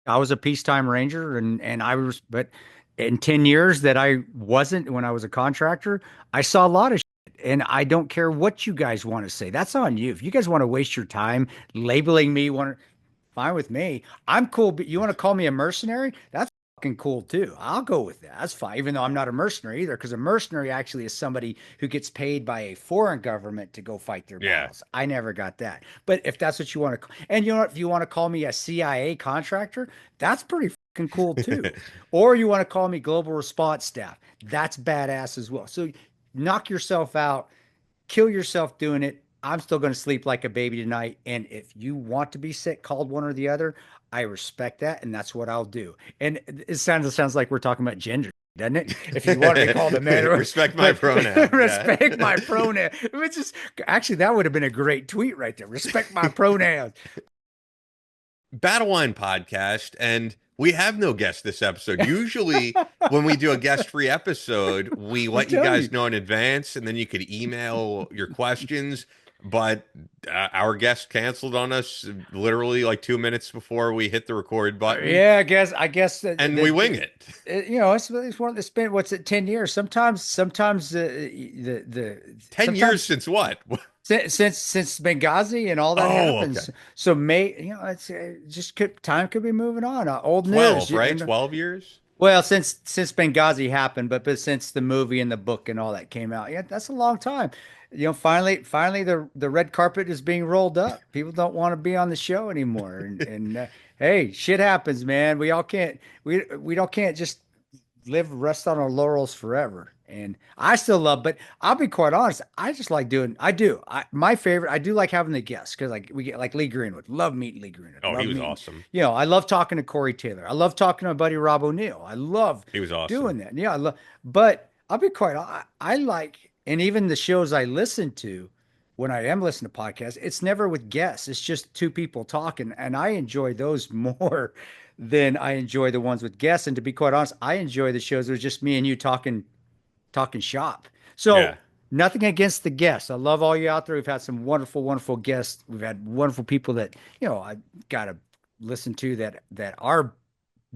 I was a peacetime ranger, and I was, but in 10 years that I wasn't when I was a contractor, I saw a lot of shit. And I don't care what you guys want to say. That's on you. If you guys want to waste your time labeling me one, fine with me. I'm cool, but you want to call me a mercenary? That's fucking cool too. I'll go with that. That's fine, even though I'm not a mercenary either, because a mercenary actually is somebody who gets paid by a foreign government to go fight their Yeah. battles. I never got that. But if that's what you want to, and you know what, if you want to call me a CIA contractor, that's pretty fucking cool too. Or you want to call me global response staff, that's badass as well. So knock yourself out, kill yourself doing it. I'm still going to sleep like a baby tonight. And if you want to be sick, called one or the other, I respect that. And that's what I'll do. And it sounds like we're talking about gender, doesn't it? If you want to be called a man or, Respect my but pronoun. Yeah. respect my pronoun. Which is actually, that would have been a great tweet right there. Respect my pronouns. Battle Wine podcast, and we have no guest this episode. Usually, when we do a guest-free episode, we I'm let you telling guys you. know in advance, and then you could email your questions. But our guest canceled on us literally like 2 minutes before we hit the record button, Yeah, I guess that, and we wing it. it's one that's been what's it 10 years. Sometimes the 10 years sometimes since what? since Benghazi and all that Oh, okay. happens. So it's just time could be moving on. Old news, 12, right? 12 years. well, since Benghazi happened, but since the movie and the book and all that came out, yeah, that's a long time. Finally, the red carpet is being rolled up. People don't want to be on the show anymore, and hey, shit happens, man. We don't can't just rest on our laurels forever. And I still love, but I'll be quite honest. I just like doing. I do. My favorite. I do like having the guests because like we get like Lee Greenwood. Love meeting Lee Greenwood. Oh, he Love was meeting. awesome. I love talking to Corey Taylor. I love talking to my buddy Rob O'Neill. I love He was awesome. doing that. Yeah, I love. But I'll be quite. I like, and even the shows I listen to when I am listening to podcasts, it's never with guests. It's just two people talking, and I enjoy those more than I enjoy the ones with guests. And to be quite honest, I enjoy the shows where it's just me and you talking shop. Yeah. So nothing against the guests. I love all you out there. We've had some wonderful, wonderful guests. We've had wonderful people that I got to listen to that are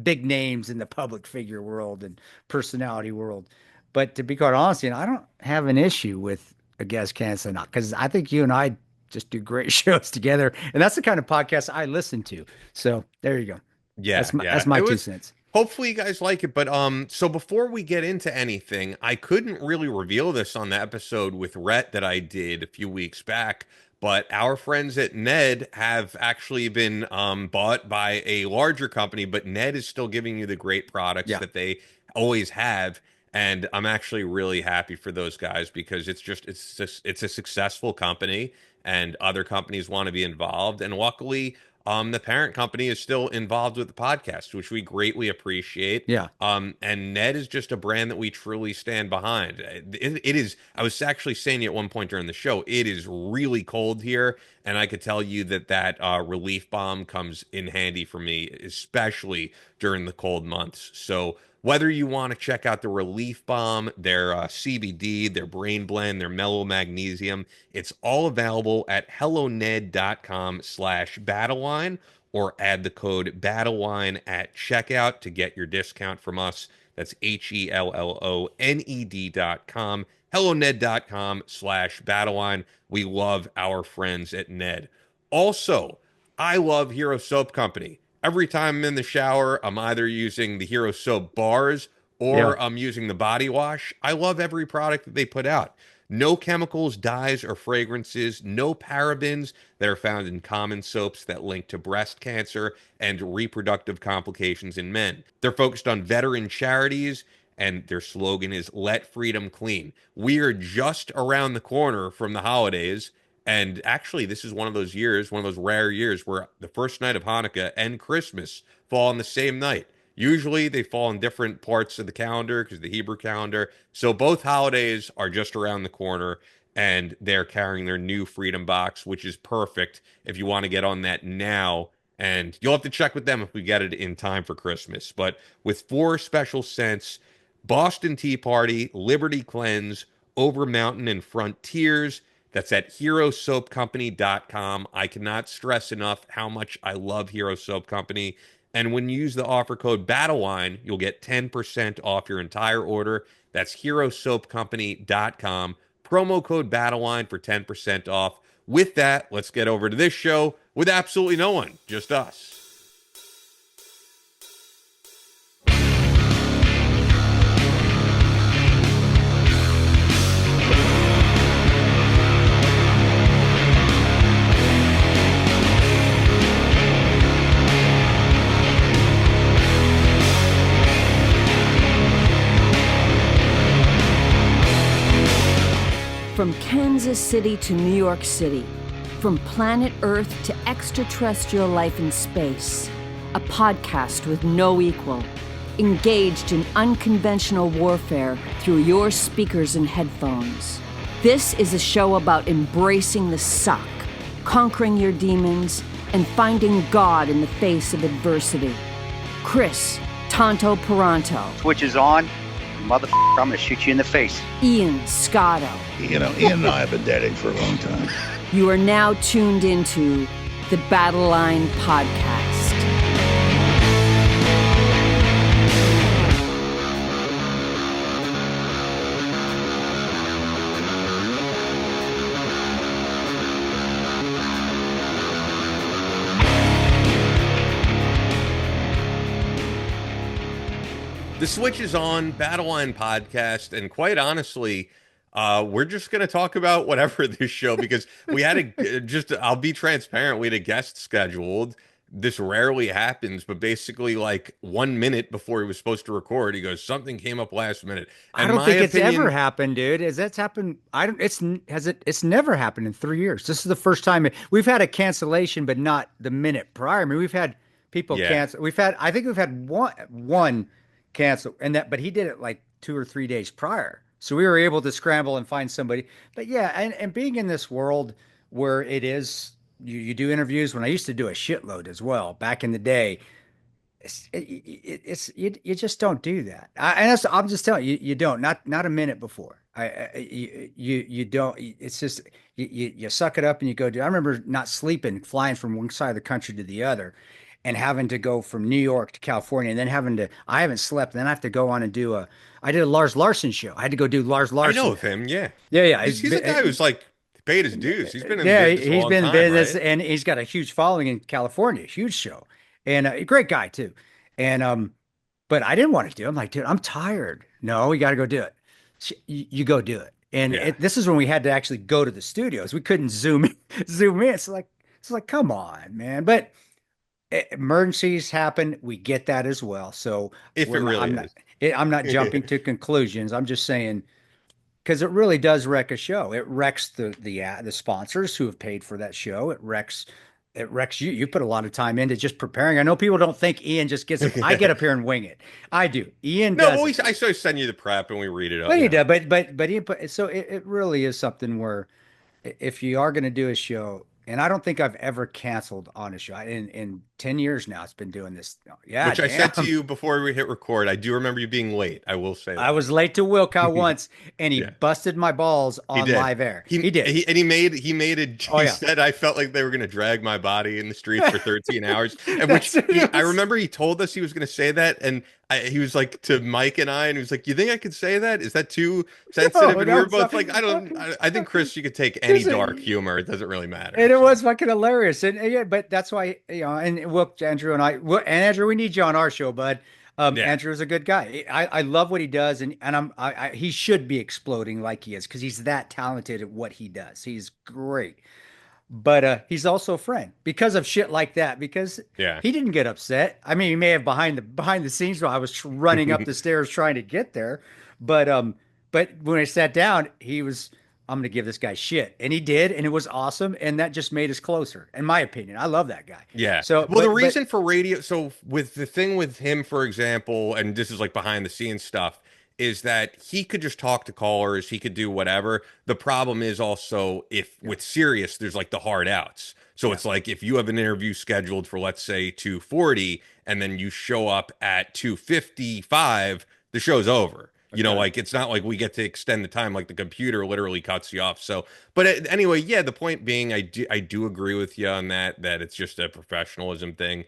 big names in the public figure world and personality world. But to be quite honest, I don't have an issue with a guest canceling out because I think you and I just do great shows together, and that's the kind of podcast I listen to. So there you go. Yeah, That's my yeah. that's my It two was cents. hopefully you guys like it, but so before we get into anything, I couldn't really reveal this on the episode with Rhett that I did a few weeks back, but our friends at Ned have actually been bought by a larger company, but Ned is still giving you the great products Yeah. that they always have. And I'm actually really happy for those guys because it's a successful company and other companies want to be involved. And luckily, the parent company is still involved with the podcast, which we greatly appreciate. Yeah. And Ned is just a brand that we truly stand behind. It is, I was actually saying at one point during the show, it is really cold here. And I could tell you that relief balm comes in handy for me, especially during the cold months. So whether you want to check out the relief balm, their CBD, their brain blend, their mellow magnesium, it's all available at helloned.com/battleline or add the code battleline at checkout to get your discount from us. That's HELLONED.com, helloned.com/battleline. We love our friends at Ned. Also, I love Hero Soap Company. Every time I'm in the shower, I'm either using the Hero Soap bars Yeah. or I'm using the body wash. I love every product that they put out. No chemicals, dyes, or fragrances, no parabens that are found in common soaps that link to breast cancer and reproductive complications in men. They're focused on veteran charities, and their slogan is Let Freedom Clean. We are just around the corner from the holidays. And actually, this is one of those years, one of those rare years where the first night of Hanukkah and Christmas fall on the same night. Usually they fall in different parts of the calendar because the Hebrew calendar. So both holidays are just around the corner and they're carrying their new Freedom Box, which is perfect if you want to get on that now. And you'll have to check with them if we get it in time for Christmas. But with four special scents, Boston Tea Party, Liberty Cleanse, Over Mountain and Frontiers. That's at herosoapcompany.com. I cannot stress enough how much I love Hero Soap Company. And when you use the offer code BattleLine, you'll get 10% off your entire order. That's herosoapcompany.com. Promo code BattleLine for 10% off. With that, let's get over to this show with absolutely no one, just us. From Kansas City to New York City, from planet Earth to extraterrestrial life in space, a podcast with no equal, engaged in unconventional warfare through your speakers and headphones. This is a show about embracing the suck, conquering your demons, and finding God in the face of adversity. Chris Tonto Peranto. Switch is on. Motherfucker, I'm gonna shoot you in the face. Ian Scotto. You know, Ian and I have been dating for a long time. You are now tuned into the Battle Line Podcast. The switch is on, Battleline Podcast, and quite honestly, we're just going to talk about whatever this show because we had I'll be transparent, we had a guest scheduled. This rarely happens, but basically like 1 minute before he was supposed to record, he goes, something came up last minute. I And don't my think it's opinion, ever happened, dude. Has that's happened? I don't. It's never happened in 3 years. This is the first time we've had a cancellation, but not the minute prior. I mean, we've had people Yeah. cancel. I think we've had one cancel, but he did it like 2 or 3 days prior. So we were able to scramble and find somebody. But yeah, and being in this world where it is, you do interviews. When I used to do a shitload as well back in the day, you just don't do that. I'm just telling you, you don't. Not a minute before. You don't. It's just you suck it up and you go do. I remember not sleeping, flying from one side of the country to the other, and having to go from New York to California, and then I haven't slept. And then I have to go on and I did a Lars Larson show. I had to go do Lars I Larson. know of him, yeah. Yeah. He's a guy who's like paid his dues. He's been in Yeah, business a he's long been in time, business, right? and he's got a huge following in California, huge show, and a great guy too. And but I didn't want to do it. I'm like, dude, I'm tired. No, we got to go do it. You go do it. And Yeah. this is when we had to actually go to the studios. We couldn't zoom in. It's like, come on, man. But emergencies happen. We get that as well. So If it really I'm is. not, I'm not jumping to conclusions. I'm just saying because it really does wreck a show. It wrecks the sponsors who have paid for that show. It wrecks you. You put a lot of time into just preparing. I know people don't think Ian just gets it. I get up here and wing it. I do. Ian No, does. but I sort of send you the prep and we read it up. Well, he Yeah. does, but Ian so it really is something where if you are going to do a show, and I don't think I've ever canceled on a show in 10 years now. It's been doing this. Yeah, Which I said to damn. you before we hit record. I do remember you being late. I will say I that. was late to Wilcow once, and he Yeah. busted my balls He on did. live air. He did. He Oh, yeah. said I felt like they were going to drag my body in the streets for 13 hours. And which That's what it I was. remember he told us he was going to say that. And he was like to Mike and I, and he was like, you think I could say that? Is that too sensitive? And we no, were it's both not. like, I think Chris, you could take any Listen, dark humor. It doesn't really matter. And it was fucking hilarious. And yeah, but that's why, and Andrew and Andrew, we need you on our show, bud. Yeah. Andrew is a good guy. I love what he does, and he should be exploding like he is because he's that talented at what he does. He's great. But he's also a friend because of shit like that. Because Yeah. he didn't get upset. I mean, he may have behind the scenes while I was running up the stairs trying to get there. But when I sat down, he was, I'm going to give this guy shit, and he did, and it was awesome, and that just made us closer, in my opinion. I love that guy. Yeah. So, well, the but reason for radio, so with the thing with him, for example, and this is like behind the scenes stuff, is that he could just talk to callers, he could do whatever. The problem is also if with Sirius, there's like the hard outs. So it's like if you have an interview scheduled for, let's say, 2:40, and then you show up at 2:55, the show's over. You know, Okay. like it's not like we get to extend the time, like the computer literally cuts you off. So, but anyway, yeah, the point being, I do agree with you on that it's just a professionalism thing.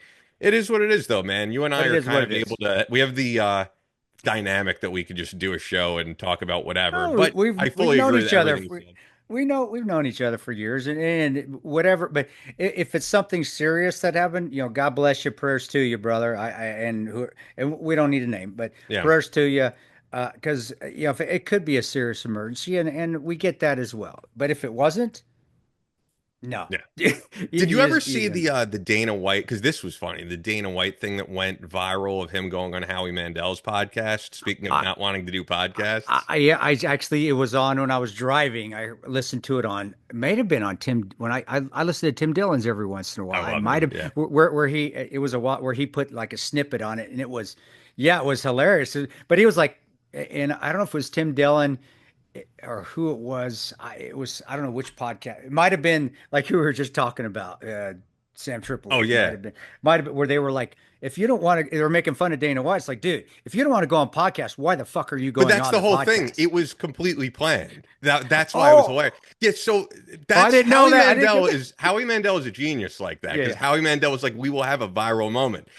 It is what it is, though, man. You and I But it are is what kind it of able is. to. We have the dynamic that we could just do a show and talk about whatever. No, But I we've fully known agree with each other. everything you said. We've known each other for years, and whatever. But if it's something serious that happened, God bless you. Prayers to you, brother. And we don't need a name, but Yeah. prayers to you, because if it could be a serious emergency, and we get that as well. But if it wasn't, no, Yeah. you, Did you ever you see the Dana White? Because this was funny, the Dana White thing that went viral of him going on Howie Mandel's podcast. Speaking of I, not wanting to do podcasts. yeah, I actually it was on when I was driving. I listened to it on it might have been on Tim when I listen to Tim Dillon's every once in a I while. It love might him. have Yeah. where he it was a while where he put like a snippet on it and it was yeah, it was hilarious. But he was like and I don't know if it was Tim Dillon or who it was. I don't know which podcast. It might have been like who we were just talking about, Sam Oh Tripoli. yeah. Might have been where they were like, if you don't want to, they were making fun of Dana White. It's like, dude, if you don't want to go on podcast, why the fuck are you But going that's on the the whole thing. podcast? It was completely planned. That's why it was Oh, hilarious. Yeah, so I that's didn't know Howie that. I didn't Mandel get that. is Howie Mandel is a genius like that because Yeah. Howie Mandel was like, we will have a viral moment.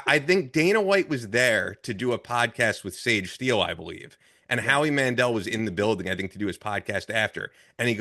I think Dana White was there to do a podcast with Sage Steele, I believe. And Yeah. Howie Mandel was in the building, I think, to do his podcast after. And he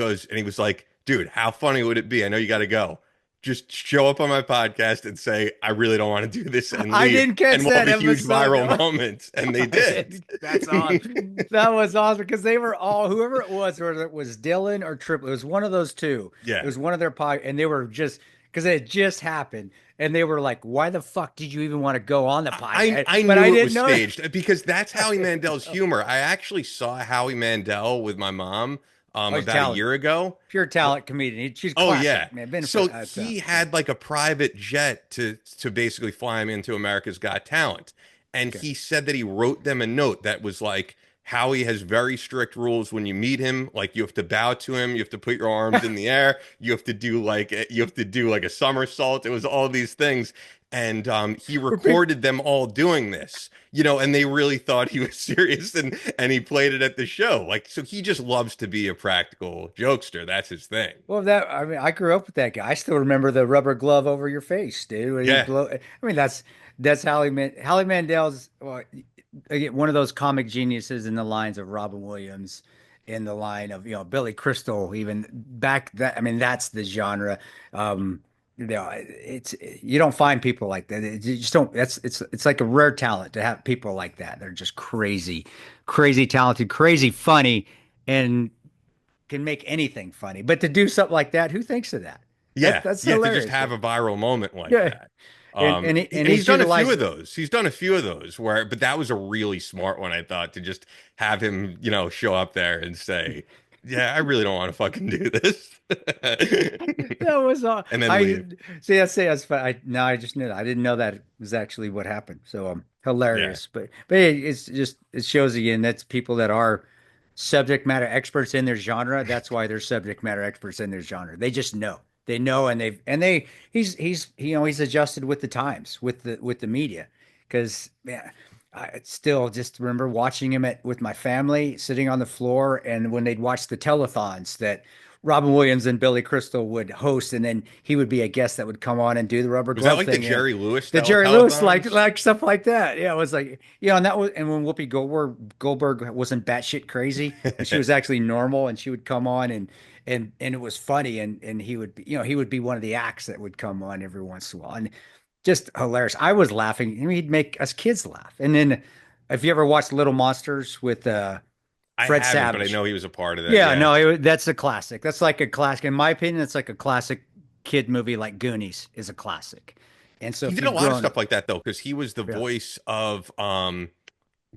was like, dude, how funny would it be? I know you got to go. Just show up on my podcast and say, I really don't want to do this and I leave. didn't catch And we'll have that a huge episode. viral moment. And they did. That's awesome. That was awesome because they were all whoever it was, whether it was Dylan or Triple, it was one of those two. It Yeah. was one of their pod, and they were just because it had just happened, and they were like, "Why the fuck did you even want to go on the podcast?" I But knew I it didn't was know that. staged because that's Howie Mandel's humor. I actually saw Howie Mandel with my mom Oh, he's about a talent, year ago. pure talent comedian. She's Oh yeah. classic, man. Been for So he had like a private jet to basically fly him into America's Got Talent. And okay. he said that he wrote them a note that was like Howie has very strict rules when you meet him. Like you have to bow to him, you have to put your arms in the air, you have to do like a somersault. It was all these things. And he recorded them all doing this, and they really thought he was serious and he played it at the show. Like, so he just loves to be a practical jokester. That's his thing. Well, I mean, I grew up with that guy. I still remember the rubber glove over your face, dude. When he Yeah. blow, I mean, that's Howie Mandel's well, again, one of those comic geniuses in the lines of Robin Williams, in the line of Billy Crystal, even back that. I mean, that's the genre. It's you don't find people like that. You just don't. It's like a rare talent to have people like that. They're just crazy, crazy talented, crazy funny, and can make anything funny. But to do something like that, who thinks of that? Yeah, That's yeah, to just hilarious. have a viral moment like Yeah, that. and He's he's done a few utilized. of those. He's done a few of those but that was a really smart one, I thought, to just have him, show up there and say, "Yeah, I really don't want to fucking do this," That was all. and then I leave. see. I say that's fine. I just knew that. I didn't know that was actually what happened. So Yeah, hilarious. But it's just it shows again that's people that are subject matter experts in their genre. That's why they're subject matter experts in their genre. They just know. They know, and he's adjusted with the times with the media because man. I still just remember watching him with my family sitting on the floor, and when they'd watch the telethons that Robin Williams and Billy Crystal would host, and then he would be a guest that would come on and do the rubber was that glove like the thing. Jerry Lewis The style Jerry Lewis, telethons? like stuff like that. Yeah, it was like, and that was, and when Whoopi Goldberg wasn't batshit crazy, and she was actually normal, and she would come on and it was funny, and he would be, he would be one of the acts that would come on every once in a while, and just hilarious. I was laughing. I mean, he'd make us kids laugh. And then, if you ever watched Little Monsters with I Fred haven't, but I Savage, know he was a part of that. yeah, Yeah, no, that's a classic. That's like a classic. In my opinion, it's like a classic kid movie. Like Goonies is a classic. And so he if did a you've lot of grown stuff up, like that though, because he was the yeah, voice of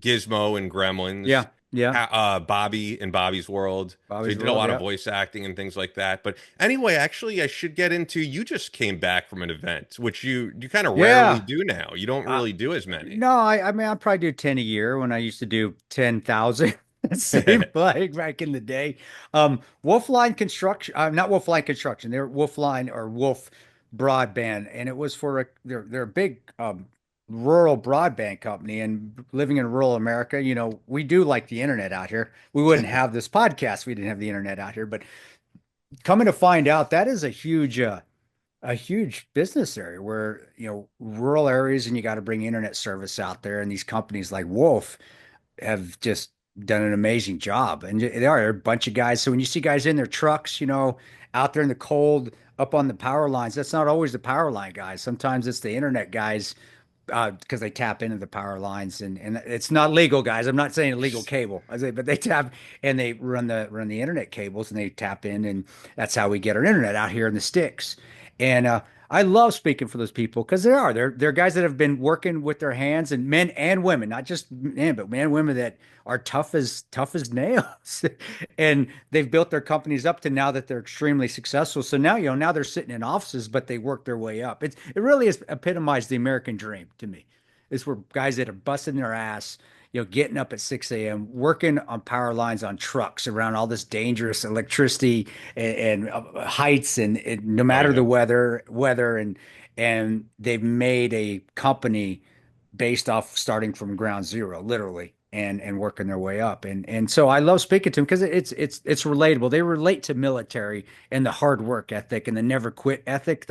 Gizmo and Gremlins, yeah, yeah, Bobby in Bobby's World. So he Bobby's did a World, lot of yeah. voice acting and things like that. But anyway, actually, I should get into. You just came back from an event, which you kind of rarely Yeah. do now. You don't Uh, really do as many. no, I mean, I probably do 10 a year when I used to do 10,000. It seemed like back in the day. Wolfline Construction, not Wolfline Construction, they're Wolfline or Wolf Broadband. And it was for they're a big rural broadband company. And living in rural America, we do like the internet out here. We wouldn't have this podcast. If we didn't have the internet out here. But coming to find out, that is a huge a huge business area where, rural areas and you got to bring internet service out there. And these companies like Wolf have just done an amazing job. And there are a bunch of guys. So when you see guys in their trucks, out there in the cold, up on the power lines, that's not always the power line guys. Sometimes it's the internet guys because they tap into the power lines and it's not legal, guys. I'm not saying illegal cable, but they tap and they run the internet cables and they tap in, and that's how we get our internet out here in the sticks. And I love speaking for those people because they're guys that have been working with their hands, and men and women, not just men, but men and women that are tough as nails. And they've built their companies up to now that they're extremely successful. So now, now they're sitting in offices, but they work their way up. It really is epitomized the American dream to me. It's where guys that are busting their ass, getting up at 6 a.m., working on power lines on trucks around all this dangerous electricity and heights and no Oh matter yeah. the weather and they've made a company based off starting from ground zero, literally, and working their way up. And so I love speaking to them because it's relatable. They relate to military and the hard work ethic and the never quit ethic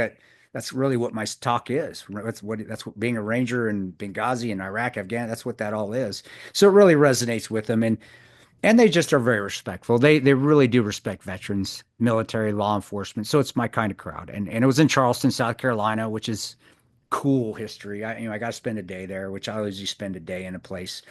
that's really what my talk is. That's what being a ranger in Benghazi and Iraq, Afghanistan, that's what that all is. So it really resonates with them and they just are very respectful. They really do respect veterans, military, law enforcement. So it's my kind of crowd. And it was in Charleston, South Carolina, which is cool history. I got to spend a day there, which I always usually spend a day in a place.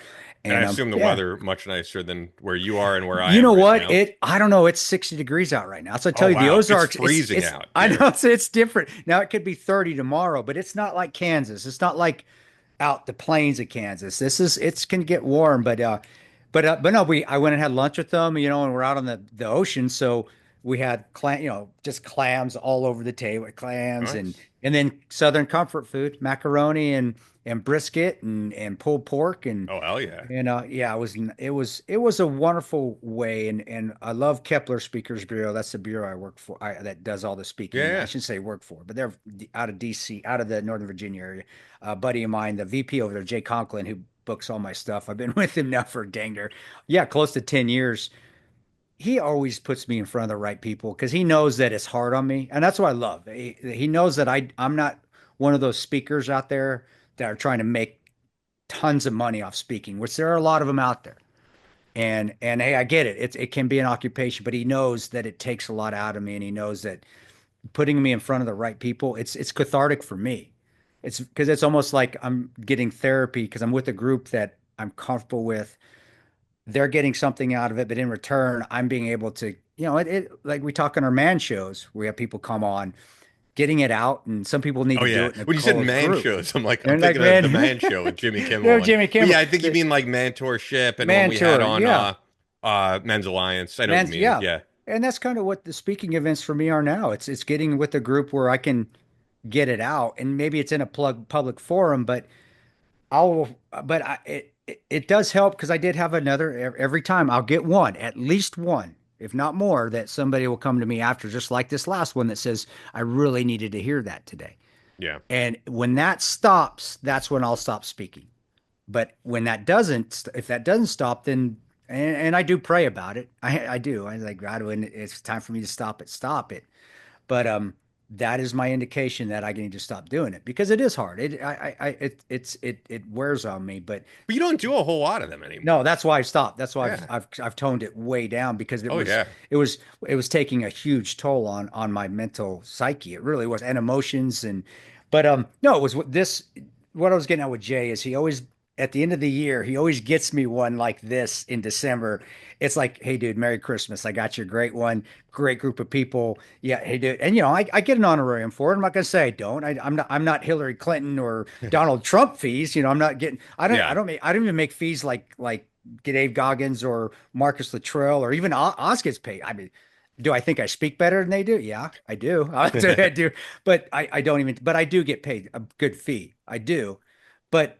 And I And assume the yeah, weather much nicer than where you are and where I you am know right what? now. I don't know. It's 60 degrees out right now. So I Oh tell you, the wow, it's Ozarks, freezing out I know here. it's different. Now it could be 30 tomorrow, but it's not like Kansas. It's not like out the plains of Kansas. It's can get warm, but no, I went and had lunch with them, and we're out on the ocean, so we had just clams all over the table, clams Nice. and then Southern comfort food, macaroni and brisket and pulled pork Oh hell yeah. yeah, it was a wonderful way, and I love Kepler Speakers Bureau. That's the bureau I work for. That does all the Yeah, speaking. I yeah. shouldn't say work for, but they're out of DC, out of the Northern Virginia area. A buddy of mine, the VP over there, Jay Conklin, who books all my stuff. I've been with him now for dang near, yeah, close to 10 years. He always puts me in front of the right people because he knows that it's hard on me, and that's what I love. He knows that I'm not one of those speakers out there that are trying to make tons of money off speaking, which there are a lot of them out there. And hey, I get it. It can be an occupation, but he knows that it takes a lot out of me, and he knows that putting me in front of the right people, it's cathartic for me. It's because it's almost like I'm getting therapy because I'm with a group that I'm comfortable with. They're getting something out of it, but in return, I'm being able to, like we talk on our man shows, we have people come on, getting it out, and some people need Oh to do yeah. it in a When you said closed man group. shows, I'm And like, thinking of the man, Man Show with Jimmy no, Kimmel and Jimmy but Kimmel, yeah, I think you mean like Mentorship and when man we had tour, on yeah. Men's Alliance. I know what you Man's mean. yeah. Yeah. And that's kind of what the speaking events for me are now. It's getting with a group where I can get it out and maybe it's in a public forum, but I'll but it does help because I did have another every time I'll get one, at least one, if not more, that somebody will come to me after, just like this last one that says, I really needed to hear that today. Yeah. And when that stops, that's when I'll stop speaking. But when that doesn't, if that doesn't stop, then and I do pray about it. I do. I like God, when it's time for me to stop it, stop it. But that is my indication that I need to stop doing it because it is hard. It wears on me. But But you don't do a whole lot of them anymore. no, that's why I stopped. That's why I've Yeah. I've I've toned it way down because it Oh was yeah. it was it was taking a huge toll on my mental psyche. It really was, and emotions but no, it was what I was getting at with Jay is he always at the end of the year he always gets me one like this in December. It's like, hey dude, Merry Christmas. I got you a great one, great group of people. Yeah, hey dude, and I get an honorarium for it. I'm not gonna say I don't. I'm not Hillary Clinton or Donald Trump fees. I'm not getting. Yeah. I don't even make fees like Dave Goggins or Marcus Luttrell or even Oz gets paid. I mean, do I think I speak better than they do? Yeah, I do. I do. But I don't even, but I do get paid a good fee. I do. But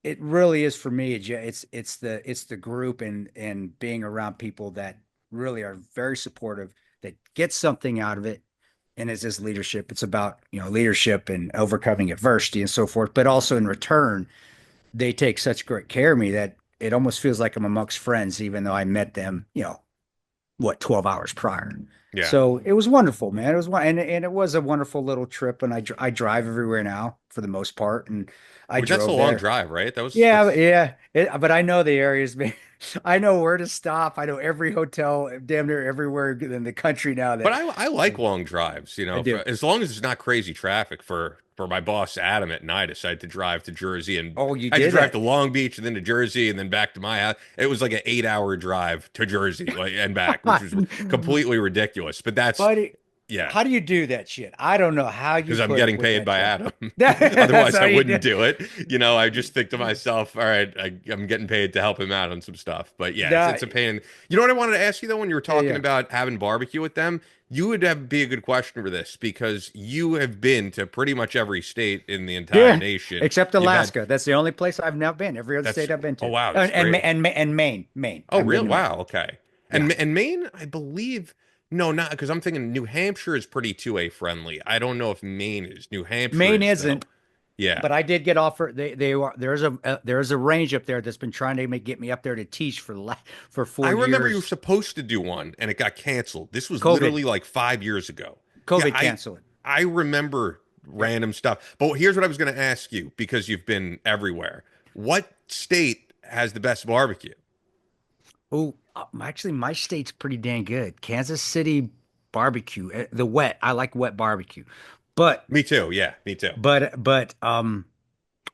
it really is for me. It's the group and being around people that really are very supportive, that get something out of it. And it's this leadership. It's about, leadership and overcoming adversity and so forth. But also in return, they take such great care of me that it almost feels like I'm amongst friends, even though I met them, what, 12 hours prior. Yeah. So it was wonderful, man. It was and it was a wonderful little trip. And I drive everywhere now for the most part, and I Well, that's a drove long there. drive, right? Yeah, That's yeah. But I know the areas, man. I know where to stop. I know every hotel, damn near everywhere in the country now But that I like long drives, I do. as long as it's not crazy traffic for my boss Adam at night. I decided to drive to Jersey and Oh, you I had to did drive it. to Long Beach and then to Jersey and then back to my house. It was like an 8 hour drive to Jersey like and back, which was completely ridiculous. But that's Buddy, yeah, how do you do that shit? I don't know how you because I'm put up getting with paid that by shit. Adam. That's Otherwise, how I you do. wouldn't do it. I just think to myself, all right, I'm getting paid to help him out on some stuff. But yeah, Nah, it's a pain. You know what I wanted to ask you though, when you were yeah, talking yeah. about having barbecue with them, you would have be a good question for this because you have been to pretty much every state in the entire Yeah, nation. except You've had Alaska. That's the only place I've now been. Every other that's state I've been oh to, wow, that's great. And Maine, Maine. Oh, I've been really? to Maine. Wow. Okay. Yeah. And Maine, I believe, no, not because I'm thinking New Hampshire is pretty 2A friendly. I don't know if Maine is. New Hampshire Maine is though. isn't, Yeah. but I did get offered. They are there's a range up there that's been trying to get me up there to teach for I four remember you were years. supposed to do one and it got canceled. This was COVID, literally like 5 years ago. Yeah, COVID canceled it. I remember Yeah. random stuff. But here's what I was going to ask you because you've been everywhere. What state has the best barbecue? Oh, actually, my state's pretty dang good. Kansas City barbecue, the wet. I like wet barbecue, but Me too. Yeah, me too.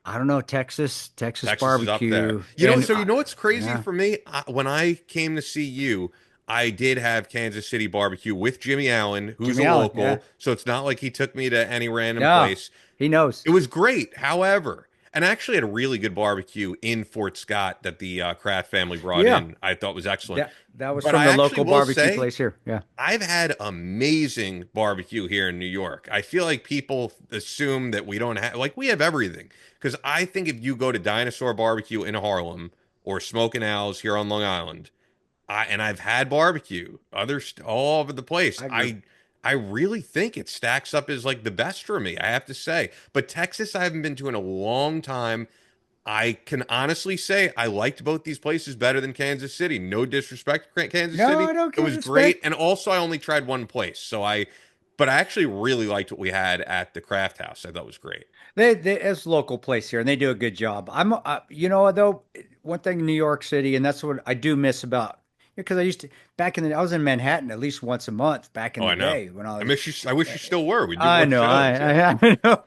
I don't know, Texas Texas is up there. barbecue, and So you know what's crazy yeah, for me? When I came to see you, I did have Kansas City barbecue with Jimmy Allen, who's Jimmy a Allen, yeah, local. So it's not like he took me to any random yeah, place. he knows. It was great. However, and I actually had a really good barbecue in Fort Scott that the Kraft family brought Yeah, in. I thought was excellent. that was But from I the actually local will barbecue say place here. Yeah, I've had amazing barbecue here in New York. I feel like people assume that we don't have, like, we have everything. Because I think if you go to Dinosaur Barbecue in Harlem or Smoking Owls here on Long Island, I've had barbecue all over the place. I agree. I really think it stacks up as like the best for me, I have to say. But Texas, I haven't been to in a long time. I can honestly say I liked both these places better than Kansas City. No disrespect to Kansas No, City. I don't It get was great. respect. And also I only tried one place. But I actually really liked what we had at the Craft House. I thought was great. It's a local place here, and they do a good job. You know, though, one thing in New York City, and that's what I do miss about, because I used to back in the, I was in Manhattan at least once a month back in Oh, the I know. day when I I was. miss you. I wish you still were. We do I more know, shows. Yeah. I know,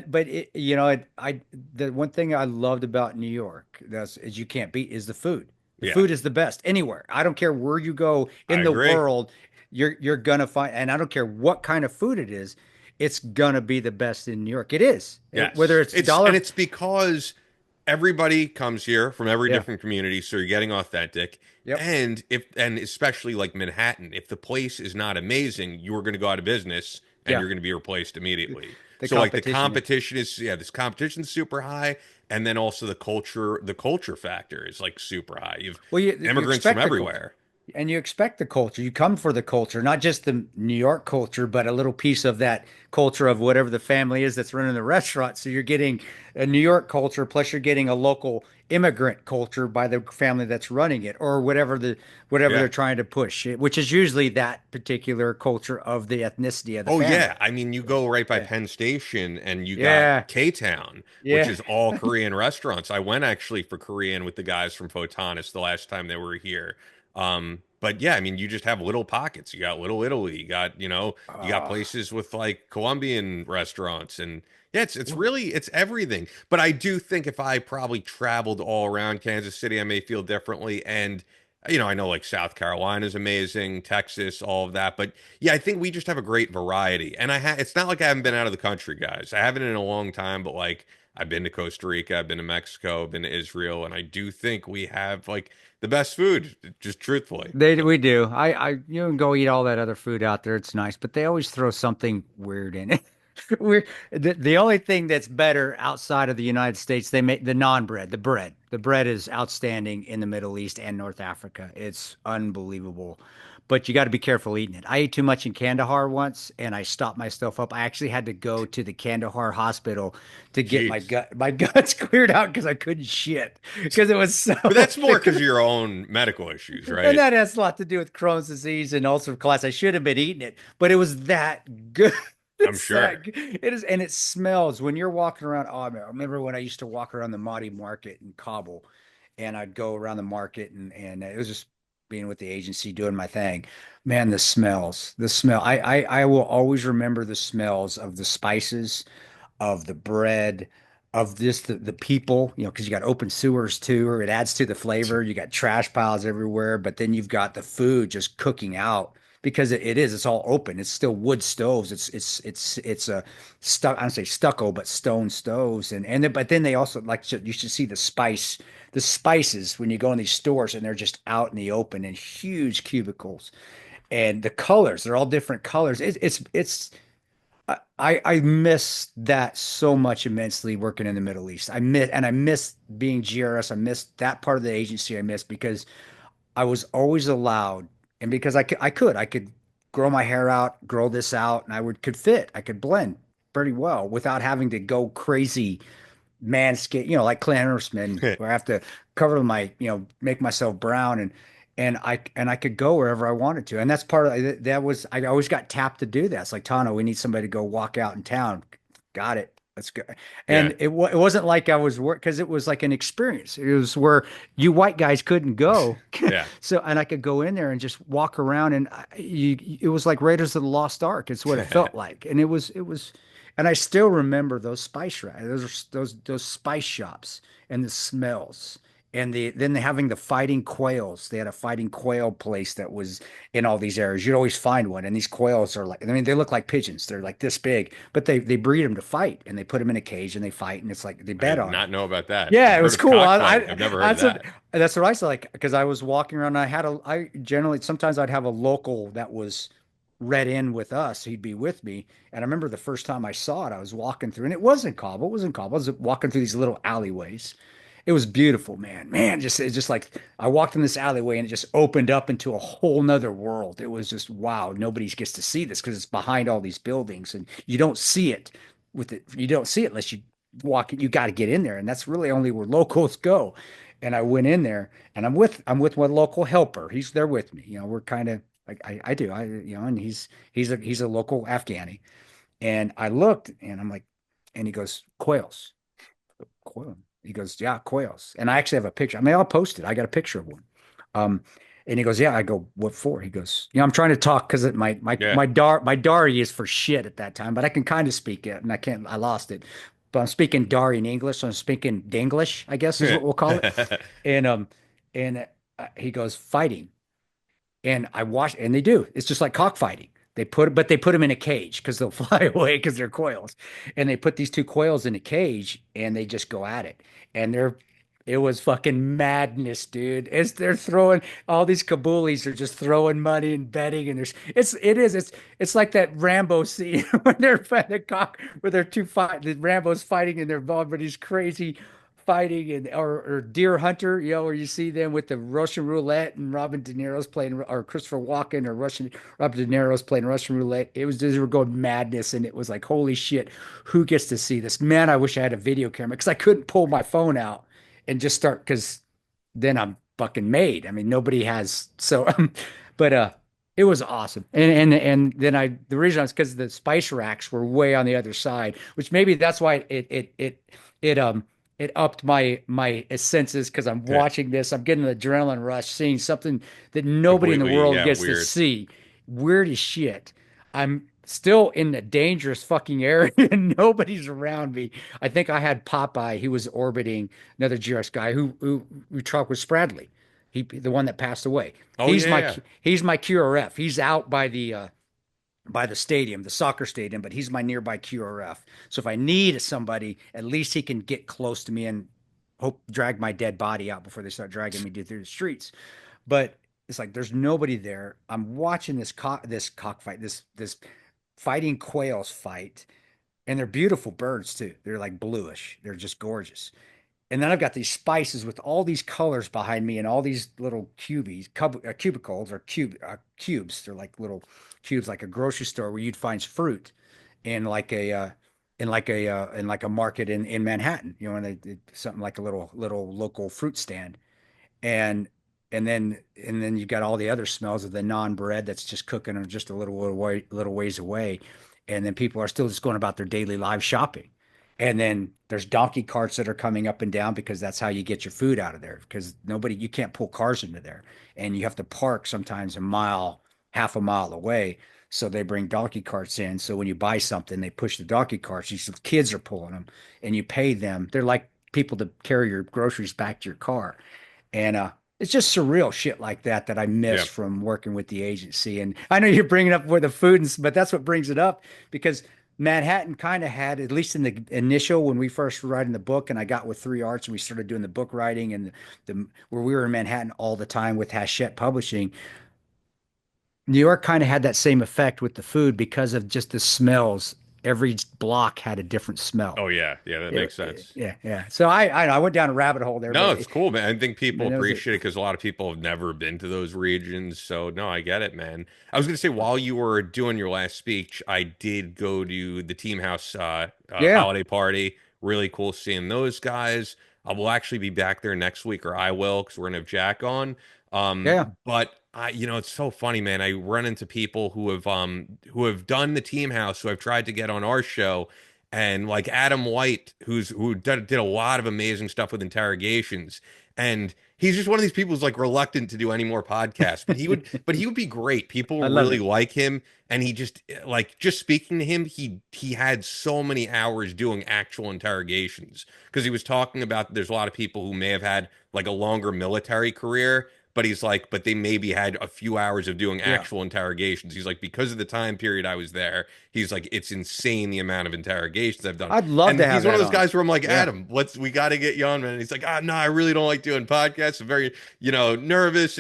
but the one thing I loved about New York that's is you can't beat is the food. The Yeah. food is the best anywhere. I don't care where you go I in the agree. world, you're gonna find, and I don't care what kind of food it is, it's gonna be the best in New York. It is. Yes. Whether it's dollar, It's because everybody comes here from every yeah, different community, so you're getting authentic. yep, And especially like Manhattan, if the place is not amazing, you're going to go out of business and yeah. you're going to be replaced immediately. The So like the competition. competition is this competition's super high, and then also the culture factor is like super high. You've Well, you immigrants from expect the culture. everywhere. And you expect the culture. You come for the culture, not just the New York culture, but a little piece of that culture of whatever the family is that's running the restaurant. So you're getting a New York culture, plus you're getting a local immigrant culture by the family that's running it, or whatever Yeah. they're trying to push, which is usually that particular culture of the ethnicity of the Oh family. yeah, I mean you go right by Yeah, Penn Station and you got yeah, K-Town, which yeah. is all Korean restaurants. I went actually for Korean with the guys from Photonis the last time they were here. But yeah, I mean you just have little pockets. You got Little Italy, you got Oh, places with like Colombian restaurants and yeah, it's everything. But I do think if I probably traveled all around Kansas City, I may feel differently. And I know like South Carolina is amazing, Texas, all of that. But yeah, I think we just have a great variety. And it's not like I haven't been out of the country, guys. I haven't in a long time, but like I've been to Costa Rica, I've been to Mexico, I've been to Israel, and I do think we have like the best food, just truthfully. we do. You can go eat all that other food out there. It's nice, but they always throw something weird in it. We're the only thing that's better outside of the United States, they make the non-bread, the bread. The bread is outstanding in the Middle East and North Africa. It's unbelievable. But you got to be careful eating it. I ate too much in Kandahar once and I stopped myself up. I actually had to go to the Kandahar hospital to get Jeez. my guts cleared out because I couldn't shit because it was so But that's more thick. because of your own medical issues, And right? that has a lot to do with Crohn's disease and ulcerative colitis. I should have been eating it, but it was that good. I'm It's that sure. good. It is, and it smells when you're walking around. Oh, I remember when I used to walk around the Mahdi Market in Kabul, and I'd go around the market, and it was just being with the agency, doing my thing. Man, the smells, the smell. I will always remember the smells of the spices, of the bread, of this the people, because you got open sewers too, or it adds to the flavor. You got trash piles everywhere, but then you've got the food just cooking out because it's all open. It's still wood stoves. It's a stuck I don't say stucco, but stone stoves, but then they also you should see the spices when you go in these stores and they're just out in the open in huge cubicles, and the colors, they're all different colors. It's I miss that so much immensely working in the Middle East. I miss being GRS. I miss that part of the agency. I miss because I was always allowed, and because I could grow my hair out, grow this out, and could fit. I could blend pretty well without having to go crazy manscape, like Clint Eastman, where I have to cover make myself brown, and I could go wherever I wanted to. And that's part of that was I always got tapped to do that. It's like, Tano, we need somebody to go walk out in town. Got it. Let's go. Yeah. And it wasn't like I was work because it was like an experience. It was where you white guys couldn't go. Yeah. So, and I could go in there and just walk around, and it was like Raiders of the Lost Ark. It's what it felt like. And and I still remember those spice racks, those spice shops, and the smells, and then having the fighting quails. They had a fighting quail place that was in all these areas. You'd always find one, and these quails are like, I mean, they look like pigeons. They're like this big, but they breed them to fight, and they put them in a cage and they fight, and it's like they I bet did on it. not know about that. Yeah, I've it heard was of cool. cockfighting. I've never heard of that. That's what I saw. Like, because I was walking around, and I generally sometimes I'd have a local that was read in with us. He'd be with me, and I remember the first time I saw it, I was walking through, and it wasn't Kabul. It wasn't Kabul. I was walking through these little alleyways. It was beautiful, man. Man, it's just like I walked in this alleyway and it just opened up into a whole nother world. It was just wow. Nobody gets to see this because it's behind all these buildings, and you don't see it You don't see it unless you walk. You got to get in there, and that's really only where locals go. And I went in there, and I'm with one local helper. He's there with me. We're kind of like I do. And he's a local Afghani. And I looked, and I'm like, and he goes, quails. Quail. He goes, yeah, quails. And I actually have a picture. I mean, I'll post it. I got a picture of one. Um, and he goes, yeah. I go, what for? He goes, I'm trying to talk because Yeah. my Dari is for shit at that time, but I can kind of speak it, and I lost it. But I'm speaking Dari in English, so I'm speaking Dinglish, I guess is what we'll call it. And he goes, fighting. And I watch, and they do. It's just like cockfighting. But they put them in a cage because they'll fly away because they're quails. And they put these two quails in a cage and they just go at it. And it was fucking madness, dude. They're throwing all these Kabulis are just throwing money and betting, and it's like that Rambo scene when they're fighting the cock, where they're the Rambo's fighting and they're involved with these crazy fighting, or Deer Hunter, where you see them with the Russian roulette and Robin De Niro's playing, or Christopher Walken or Robin De Niro's playing Russian roulette. They were going madness, and it was like, holy shit, who gets to see this? Man, I wish I had a video camera because I couldn't pull my phone out and just start because then I'm fucking made. I mean, nobody has so, but it was awesome. And then the reason I was because the spice racks were way on the other side, which maybe that's why it upped my senses because I'm watching this. I'm getting an adrenaline rush, seeing something that nobody in the Completely, world yeah, gets to weird. see. Weird as shit. I'm still in a dangerous fucking area and nobody's around me. I think I had Popeye. He was orbiting another GRS guy who we talked with Spradley. The one that passed away. Oh yeah, yeah. He's my QRF. He's out by the stadium, the soccer stadium, but he's my nearby QRF. So if I need somebody, at least he can get close to me and drag my dead body out before they start dragging me through the streets. But it's like there's nobody there. I'm watching this cockfight, this fighting quails fight. and they're beautiful birds too. They're like bluish. They're just gorgeous. And then I've got these spices with all these colors behind me and all these little cubicles or cubes. They're like little cubes, like a grocery store where you'd find fruit in like a in like a market in Manhattan, something like a little local fruit stand. And and then you got all the other smells of the non-bread that's just cooking or just a little ways away. And then people are still just going about their daily lives shopping. And then there's donkey carts that are coming up and down because that's how you get your food out of there. Because you can't pull cars into there. And you have to park sometimes a mile, half a mile away. So they bring donkey carts in. So when you buy something, they push the donkey carts. These kids are pulling them and you pay them. They're like people to carry your groceries back to your car. And it's just surreal shit like that that I Yeah. miss from working with the agency. And I know you're bringing up where the food, but that's what brings it up because Manhattan kind of had, at least in the initial when we first were writing the book, and I got with 3 Arts and we started doing the book writing and the where we were in Manhattan all the time with Hachette Publishing. New York kind of had that same effect with the food because of just the smells. Every block had a different smell. Oh yeah, yeah, that makes sense. Yeah, yeah. So I went down a rabbit hole there, No, but it's cool, man. I think people that was it. appreciate it because a lot of people have never been to those regions. So, no, I get it, man. I was going to say, while you were doing your last speech, I did go to the Team House Yeah, holiday party. Really cool seeing those guys. I will actually be back there next week, or I will, because we're going to have Jack on. yeah. But it's so funny, man. I run into people who have done the Team House, who I've tried to get on our show, and like Adam White, did a lot of amazing stuff with interrogations, and he's just one of these people who's like reluctant to do any more podcasts, but he would be great. People I love really it. like him, and he just speaking to him, he had so many hours doing actual interrogations because he was talking about there's a lot of people who may have had like a longer military career. But he's like, but they maybe had a few hours of doing Yeah. actual interrogations. He's like, because of the time period I was there, he's like, it's insane the amount of interrogations I've done. I'd love And to have he's one of that those on. guys where I'm like, Yeah. Adam, we got to get you on, man. And he's like, no, I really don't like doing podcasts. I'm very, nervous.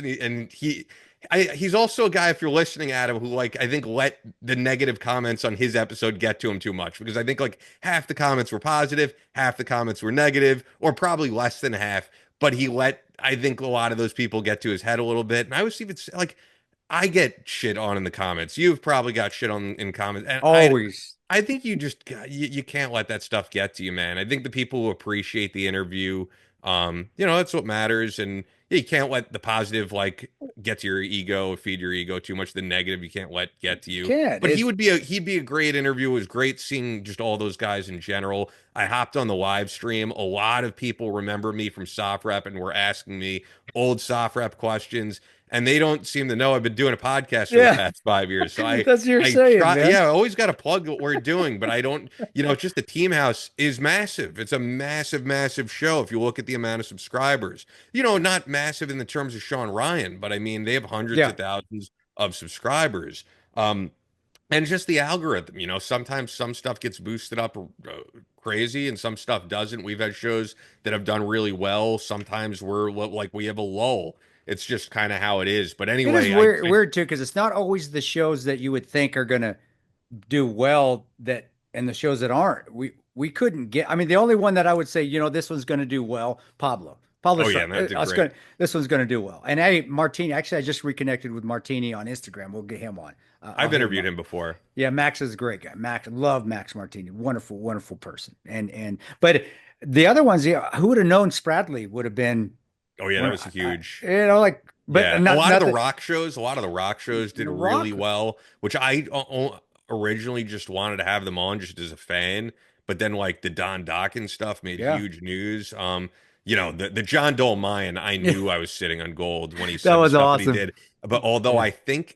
He's also a guy, if you're listening, Adam, who like I think let the negative comments on his episode get to him too much because I think like half the comments were positive, half the comments were negative, or probably less than half. But he let I think a lot of those people get to his head a little bit, and I was even like, I get shit on in the comments. You've probably got shit on in comments, and Always. I think you can't let that stuff get to you, man. I think the people who appreciate the interview, that's what matters, and you can't let the positive like get to your ego, feed your ego too much. The negative you can't let get to you. Can't. But It's he'd be a great interview. It was great seeing just all those guys in general. I hopped on the live stream. A lot of people remember me from Soft Rep and were asking me old Soft Rep questions, and they don't seem to know I've been doing a podcast for the yeah. past 5 years. So That's what you're I saying, try, man. yeah, I always got to plug what we're doing, but I don't, it's just the Team House is massive. It's a massive, massive show. If you look at the amount of subscribers, not massive in the terms of Sean Ryan, but I mean, they have hundreds Yeah. of thousands of subscribers. And just the algorithm, sometimes some stuff gets boosted up crazy and some stuff doesn't. We've had shows that have done really well. Sometimes we have a lull. It's just kind of how it is. But It is anyway, weird too, because it's not always the shows that you would think are gonna do well that and the shows that aren't. We couldn't get. I mean, the only one that I would say, this one's gonna do well, Pablo. Pablo oh yeah, Schreiber. and that did great. This one's gonna do well. And hey, Martini. Actually, I just reconnected with Martini on Instagram. We'll get him on. I'll I've hit him interviewed up. him before. Yeah, Max is a great guy. Max, love Max Martini. Wonderful, wonderful person. But the other ones, yeah, who would have known Spradley would have been, Oh yeah, that well, was huge. like, but Yeah, a not lot of not the that rock shows did the really Rock. well, which originally just wanted to have them on just as a fan, but then like the Don Dawkins stuff made Yeah, huge news. The John Dole Mayan, I knew I was sitting on gold when he that said the was stuff that he awesome. did. But although Yeah,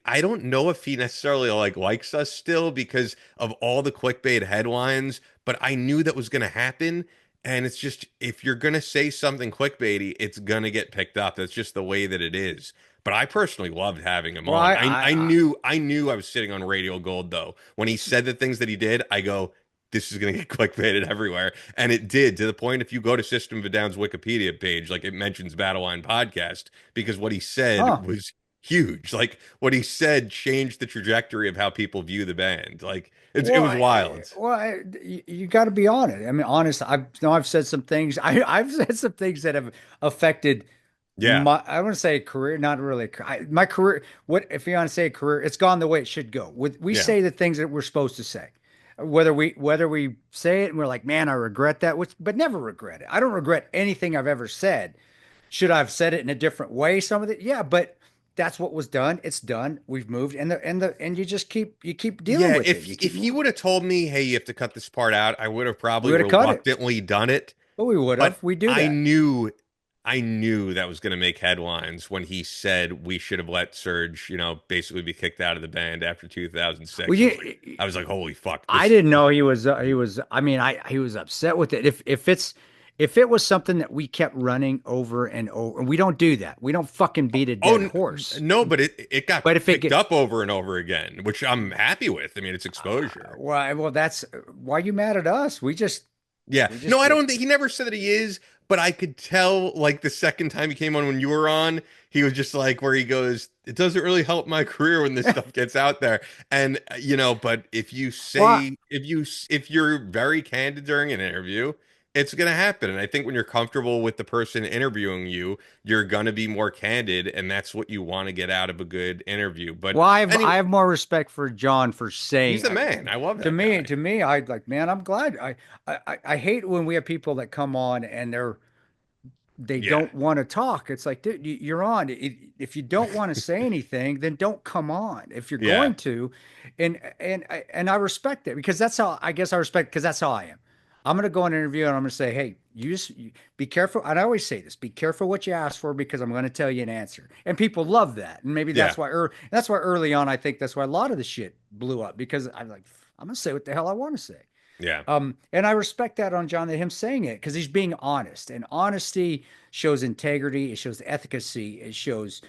I don't know if he necessarily like likes us still because of all the clickbait headlines, but I knew that was going to happen. And it's just, if you're going to say something clickbaity, it's going to get picked up. That's just the way that it is. But I personally loved having him well, on. I knew I was sitting on radio gold though. When he said the things that he did, I go, this is going to get clickbaited everywhere. And it did, to the point if you go to System of a Down's Wikipedia page, like it mentions Battle Line Podcast because what he said huh? was huge. Like what he said changed the trajectory of how people view the band. Like it Well, was wild. you got to be honest. I mean, honest. I know I've said some things. I've said some things that have affected Yeah, I want to say career, not really. My career. What if you want to say career? It's gone the way it should go. We yeah, say the things that we're supposed to say, whether we say it and we're like, man, I regret that, but never regret it. I don't regret anything I've ever said. Should I have said it in a different way? Some of it, yeah, but that's what was done. It's done. We've moved, and you keep dealing yeah. with it. You keep If he moving. would have told me, hey, you have to cut this part out, I would have We probably would have cut it, reluctantly done it. but we would But have. We do I that. knew I knew that was going to make headlines when he said we should have let Serge, basically be kicked out of the band after Well, 2006. you, I was like, holy fuck, I this. didn't know he was. I mean, he was upset with it. If it was something that we kept running over and over, and we don't do that. We don't fucking beat a Oh dead horse. no, but it got But if it picked get up over and over again, which I'm happy with. I mean, it's exposure. well, that's why you mad at us. Yeah. We No, just I did. don't think he never said that he is, but I could tell like the second time he came on when you were on, he was just like where he goes, it doesn't really help my career when this stuff gets out there. And but if you Well, say if you're very candid during an interview, it's going to happen. And I think when you're comfortable with the person interviewing you, you're going to be more candid, and that's what you want to get out of a good interview. But well, anyway, I have more respect for John for he's saying the man. I love to that me guy. to me. I like, man, I'm glad. I hate when we have people that come on and they Yeah. don't want to talk. It's like, dude, you're on. If you don't want to say anything, then don't come on. If you're Yeah. going to, and I respect it because that's how I guess I respect because that's how I am. I'm going to go on an interview and I'm going to say, hey, be careful. And I always say this: be careful what you ask for because I'm going to tell you an answer. And people love that, and maybe Yeah. that's why early on I think that's why a lot of the shit blew up because I'm like, I'm going to say what the hell I want to say. Yeah. And I respect that on John, that him saying it because he's being honest, and honesty shows integrity. It shows efficacy. It shows,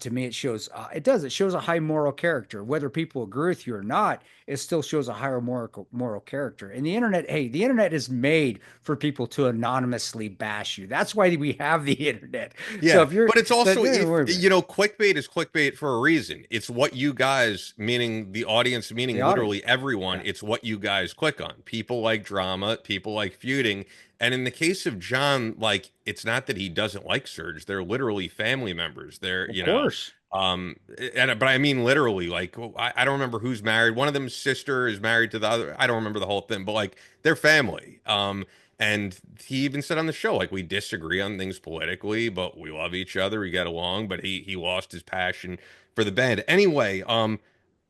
to me, it shows a high moral character. Whether people agree with you or not, it still shows a higher moral character. And the internet is made for people to anonymously bash you. That's why we have the internet. So Yeah, if you're, but it's so also don't worry about it. clickbait is clickbait for a reason. It's what you guys, meaning the audience, The meaning audience. literally everyone, Yeah, it's what you guys click on. People like drama, people like feuding. And in the case of John, like it's not that he doesn't like Serge. They're literally family members. of course. but I mean literally, like I don't remember who's married. One of them's sister is married to the other. I don't remember the whole thing, but like they're family. And he even said on the show, like we disagree on things politically, but we love each other. We get along. But he lost his passion for the band. Anyway,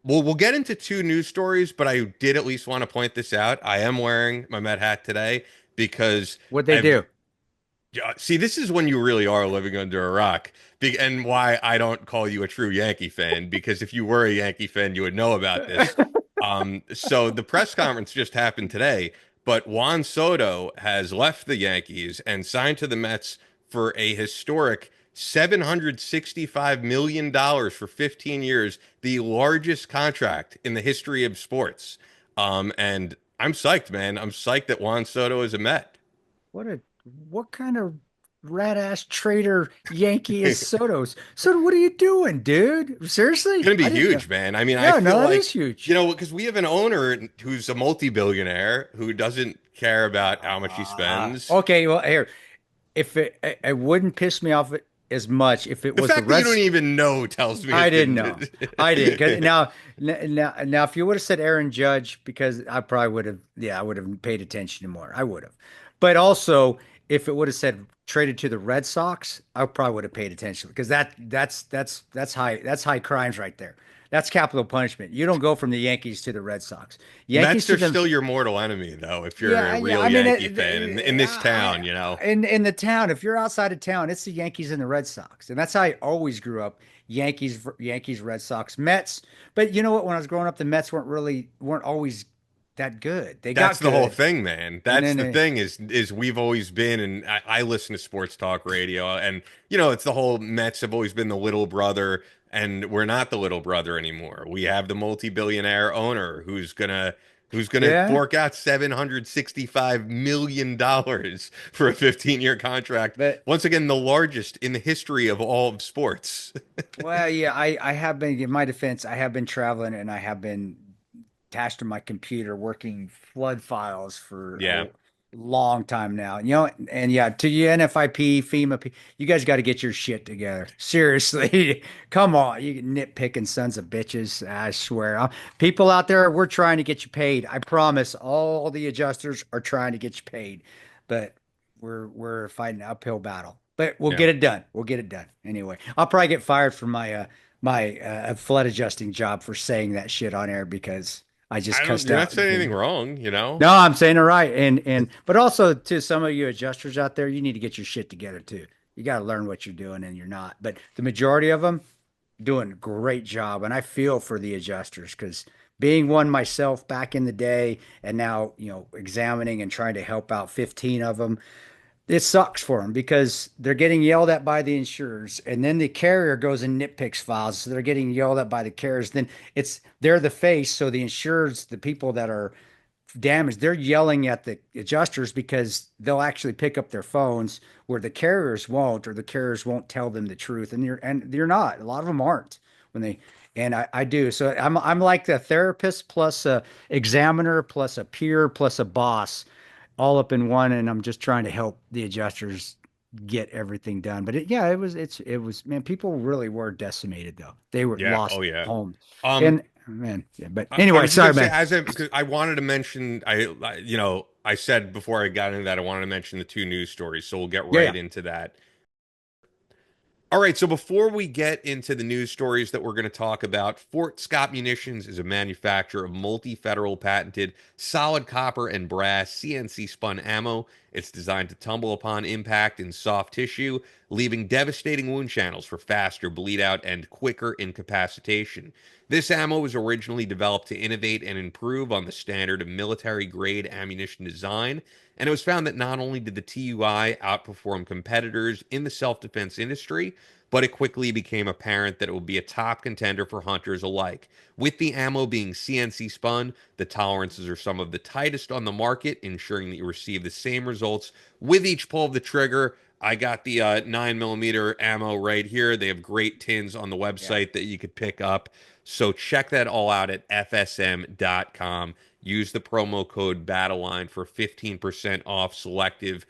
we'll get into two news stories, but I did at least want to point this out. I am wearing my Met hat today because What they I've do. yeah, see, this is when you really are living under a rock. And why I don't call you a true Yankee fan, because if you were a Yankee fan, you would know about this. So the press conference just happened today, but Juan Soto has left the Yankees and signed to the Mets for a historic $765 million for 15 years, the largest contract in the history of sports. And I'm psyched, man. I'm psyched that Juan Soto is a Met. What a what kind of rat ass traitor Yankee is Soto's? Soto, what are you doing, dude? Seriously? Going to I be didn't know. huge, man. I mean, I Yeah, feel no, that is like, huge. because we have an owner who's a multi-billionaire who doesn't care about how much he spends. Okay, well, here, if it wouldn't piss me off as much if it The was the fact that you don't Reds. even know tells me I it didn't know. didn't. I didn't. 'Cause now, if you would have said Aaron Judge, because I probably would have, yeah, I would have paid attention more. I would have. But also, if it would have said traded to the Red Sox, I probably would have paid attention because that's high crimes right there. That's capital punishment. You don't go from the Yankees to the Red Sox. Yankees Mets to are the still your mortal enemy, though, if you're yeah, a yeah. real I mean, Yankee fan in this town, in the town, if you're outside of town, it's the Yankees and the Red Sox, and that's how I always grew up. Yankees, Red Sox, Mets. But you know what? When I was growing up, the Mets weren't always that good. They That's got the whole good, thing, man. and That's then the thing is we've always been, and I listen to sports talk radio, and it's the whole Mets have always been the little brother, and we're not the little brother anymore. We have the multi-billionaire owner who's gonna who's going to Yeah. fork out $765 million for a 15-year contract. But Once again, the largest in the history of all of sports. well, yeah, I have been, in my defense, I have been traveling and I have been attached to my computer working flood files for Yeah. a long time now. And yeah, to you NFIP, FEMA, you guys got to get your shit together. Seriously. Come on, you nitpicking sons of bitches. I swear. People out there, we're trying to get you paid. I promise all the adjusters are trying to get you paid. But we're fighting an uphill battle. But we'll Yeah. get it done. We'll get it done. Anyway, I'll probably get fired from my flood adjusting job for saying that shit on air because I just cussed You're not out. saying anything wrong, you know? No, I'm saying it right. And but also to some of you adjusters out there, you need to get your shit together too. You got to learn what you're doing and you're not. But the majority of them doing a great job. And I feel for the adjusters because being one myself back in the day and now, examining and trying to help out 15 of them, it sucks for them because they're getting yelled at by the insurers, and then the carrier goes and nitpicks files, so they're getting yelled at by the carriers. Then they're the face, so the insurers, the people that are damaged, they're yelling at the adjusters because they'll actually pick up their phones where the carriers won't, or the carriers won't tell them the truth, and you're not. A lot of them aren't when they. And I do. So I'm like the therapist plus a examiner plus a peer plus a boss all up in one, and I'm just trying to help the adjusters get everything done. But it was man, people really were decimated though. They were Yeah. lost Oh, yeah. homes. Um, And man, yeah, but I anyway, was just sorry, gonna say, man. because I wanted to mention, I said before I got into that, I wanted to mention the two news stories, so we'll get Yeah, yeah. right into that. All right, so before we get into the news stories that we're going to talk about, Fort Scott Munitions is a manufacturer of multi-federal patented solid copper and brass CNC spun ammo. It's designed to tumble upon impact in soft tissue, leaving devastating wound channels for faster bleed out and quicker incapacitation. This ammo was originally developed to innovate and improve on the standard of military grade ammunition design, and it was found that not only did the TUI outperform competitors in the self-defense industry, but it quickly became apparent that it would be a top contender for hunters alike. With the ammo being CNC spun, the tolerances are some of the tightest on the market, ensuring that you receive the same results with each pull of the trigger. I got the 9mm ammo right here. They have great tins on the Yeah. website that you could pick up. So check that all out at fsm.com. Use the promo code BATTLELINE for 15% off selective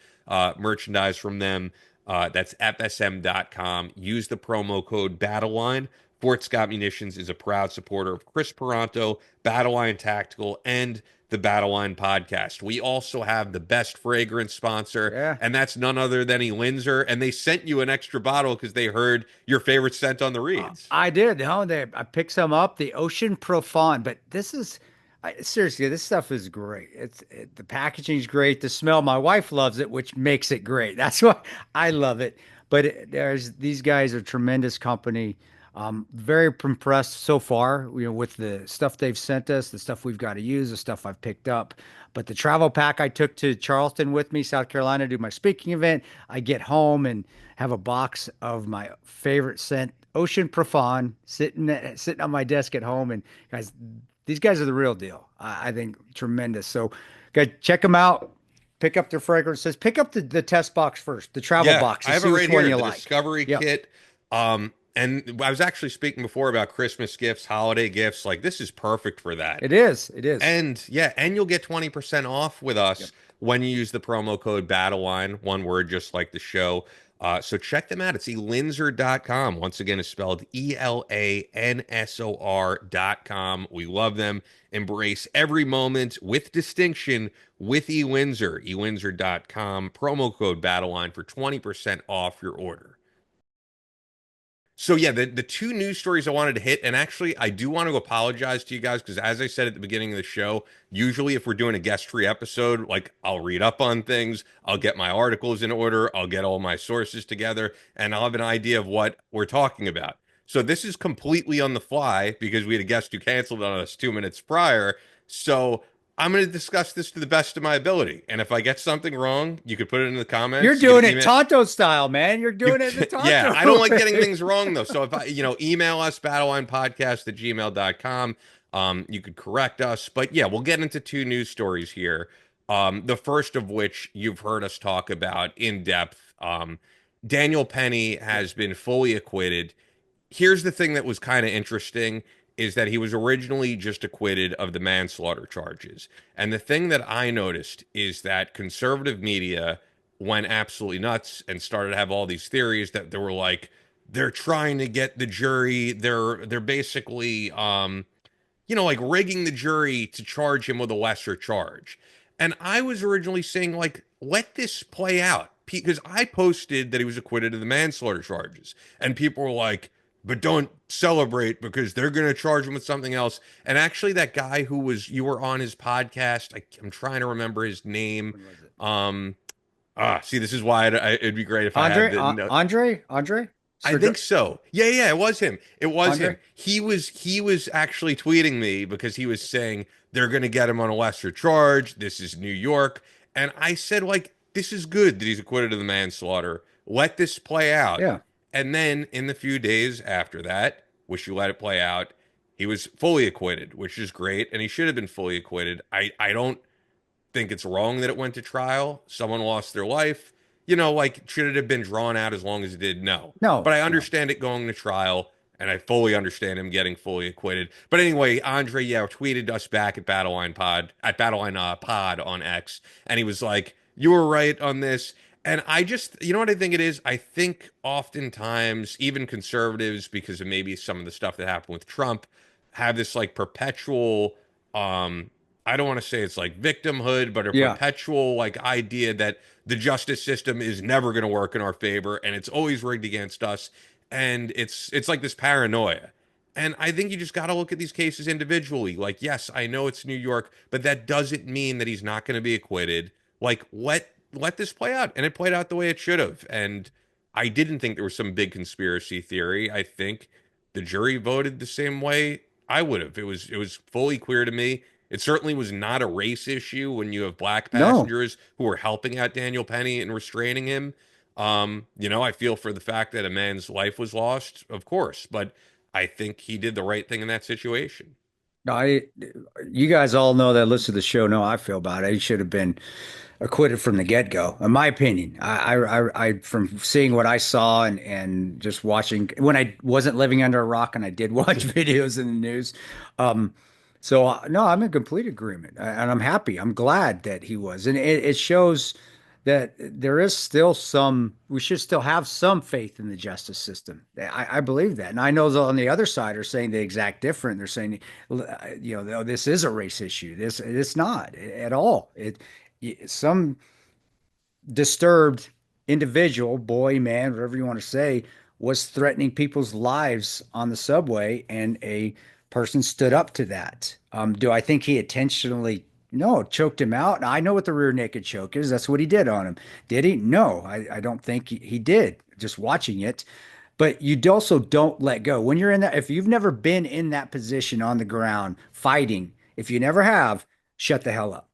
merchandise from them. That's fsm.com. Use the promo code BATTLELINE. Fort Scott Munitions is a proud supporter of Chris Peranto, Battleline Tactical, and the Battleline podcast. We also have the best fragrance sponsor, Yeah. and that's none other than Elinzer. And they sent you an extra bottle because they heard your favorite scent on the reads. I did. I picked some up, the Ocean Profond, but seriously, this stuff is great. The packaging is great. The smell, my wife loves it, which makes it great. That's why I love it. But these guys are a tremendous company. Very impressed so far, with the stuff they've sent us, the stuff we've got to use, the stuff I've picked up. But the travel pack I took to Charleston with me, South Carolina, to do my speaking event, I get home and have a box of my favorite scent, Ocean Profond, sitting on my desk at home. And guys, these guys are the real deal. I think tremendous. So, guys, check them out. Pick up their fragrances. Pick up the test box first, the travel box. I have it see right which one here, you the like. Discovery Yep. Kit. And I was actually speaking before about Christmas gifts, holiday gifts. Like, this is perfect for that. It is. It is. And yeah, and you'll get 20% off with us Yep. when you use the promo code BATTLELINE, one word, just like the show. So check them out. It's elinzer.com. Once again, it's spelled ELANSOR.com. We love them. Embrace every moment with distinction with eWindsor. eWindsor.com. Promo code BATTLELINE for 20% off your order. So yeah, the two news stories I wanted to hit, and actually I do want to apologize to you guys because as I said at the beginning of the show, usually if we're doing a guest free episode, like I'll read up on things, I'll get my articles in order, I'll get all my sources together, and I'll have an idea of what we're talking about. So this is completely on the fly because we had a guest who canceled on us 2 minutes prior. So I'm going to discuss this to the best of my ability. And if I get something wrong, you could put it in the comments. You're You doing can it email- Tonto style, man. You're doing it in the Tonto. Yeah, I don't like getting way. things wrong though. So if email us battlelinepodcast@gmail.com. You could correct us, but yeah, we'll get into two news stories here. The first of which you've heard us talk about in depth. Daniel Penny has been fully acquitted. Here's the thing that was kind of interesting is that he was originally just acquitted of the manslaughter charges. And the thing that I noticed is that conservative media went absolutely nuts and started to have all these theories that they were like, they're trying to get the jury, they're basically like rigging the jury to charge him with a lesser charge. And I was originally saying, like, let this play out because I posted that he was acquitted of the manslaughter charges. And people were like, but don't celebrate because they're going to charge him with something else. And actually, that guy you were on his podcast, I'm trying to remember his name. See, this is why it'd be great if I had Andre. I think so. Yeah, it was him. It was Andre? him. He was actually tweeting me because he was saying they're going to get him on a lesser charge. This is New York. And I said, like, this is good that he's acquitted of the manslaughter. Let this play out. Yeah. And then in the few days after that, which you let it play out, he was fully acquitted, which is great. And he should have been fully acquitted. I don't think it's wrong that it went to trial. Someone lost their life. Like, should it have been drawn out as long as it did? No. No. But I understand it going to trial, and I fully understand him getting fully acquitted. But anyway, Andre, tweeted us back at Battleline Pod on X, and he was like, you were right on this. And I just, you know what I think it is? I think oftentimes, even conservatives, because of maybe some of the stuff that happened with Trump, have this like perpetual, I don't want to say it's like victimhood, but a perpetual like idea that the justice system is never going to work in our favor and it's always rigged against us. And it's like this paranoia. And I think you just got to look at these cases individually. Like, yes, I know it's New York, but that doesn't mean that he's not going to be acquitted. Like, let this play out. And it played out the way it should have. And I didn't think there was some big conspiracy theory. I think the jury voted the same way I would have. It was fully clear to me. It certainly was not a race issue when you have black passengers who were helping out Daniel Penny and restraining him. I feel for the fact that a man's life was lost, of course, but I think he did the right thing in that situation. You guys all know that listen to the show know how I feel about it. He should have been acquitted from the get-go, in my opinion. I from seeing what I saw and just watching when I wasn't living under a rock and I did watch videos in the news. No, I'm in complete agreement, and I'm happy. I'm glad that he was, and it shows that there is still we should still have some faith in the justice system. I believe that. And I know on the other side are saying the exact different. They're saying, this is a race issue. It's not at all. Some disturbed individual, boy, man, whatever you want to say, was threatening people's lives on the subway, and a person stood up to that. Do I think he intentionally no, choked him out? I know what the rear naked choke is. That's what he did on him. Did he? No, I don't think he did, just watching it. But you also don't let go. When you're in that, if you've never been in that position on the ground fighting, if you never have, shut the hell up.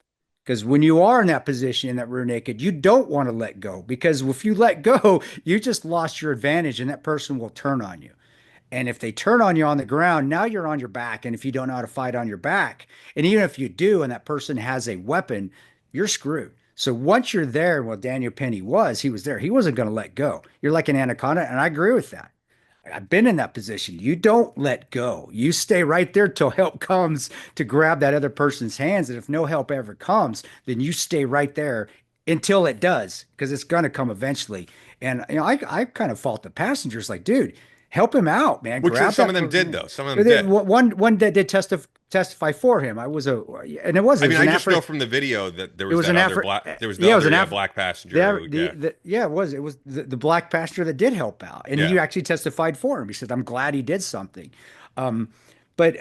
Because when you are in that position, in that rear naked, you don't want to let go. Because if you let go, you just lost your advantage and that person will turn on you. And if they turn on you on the ground, now you're on your back. And if you don't know how to fight on your back, and even if you do, and that person has a weapon, you're screwed. So once you're there, well, Daniel Penny he was there. He wasn't going to let go. You're like an anaconda. And I agree with that. I've been in that position. You don't let go. You stay right there till help comes to grab that other person's hands. And if no help ever comes, then you stay right there until it does, because it's going to come eventually. And I kind of fault the passengers, like, dude, help him out, man. Which some of them did, though. Some of them did. One that did testify for him. And it wasn't. I just know from the video that there was that black passenger. It was. It was the black passenger that did help out, and he actually testified for him. He said, "I'm glad he did something." But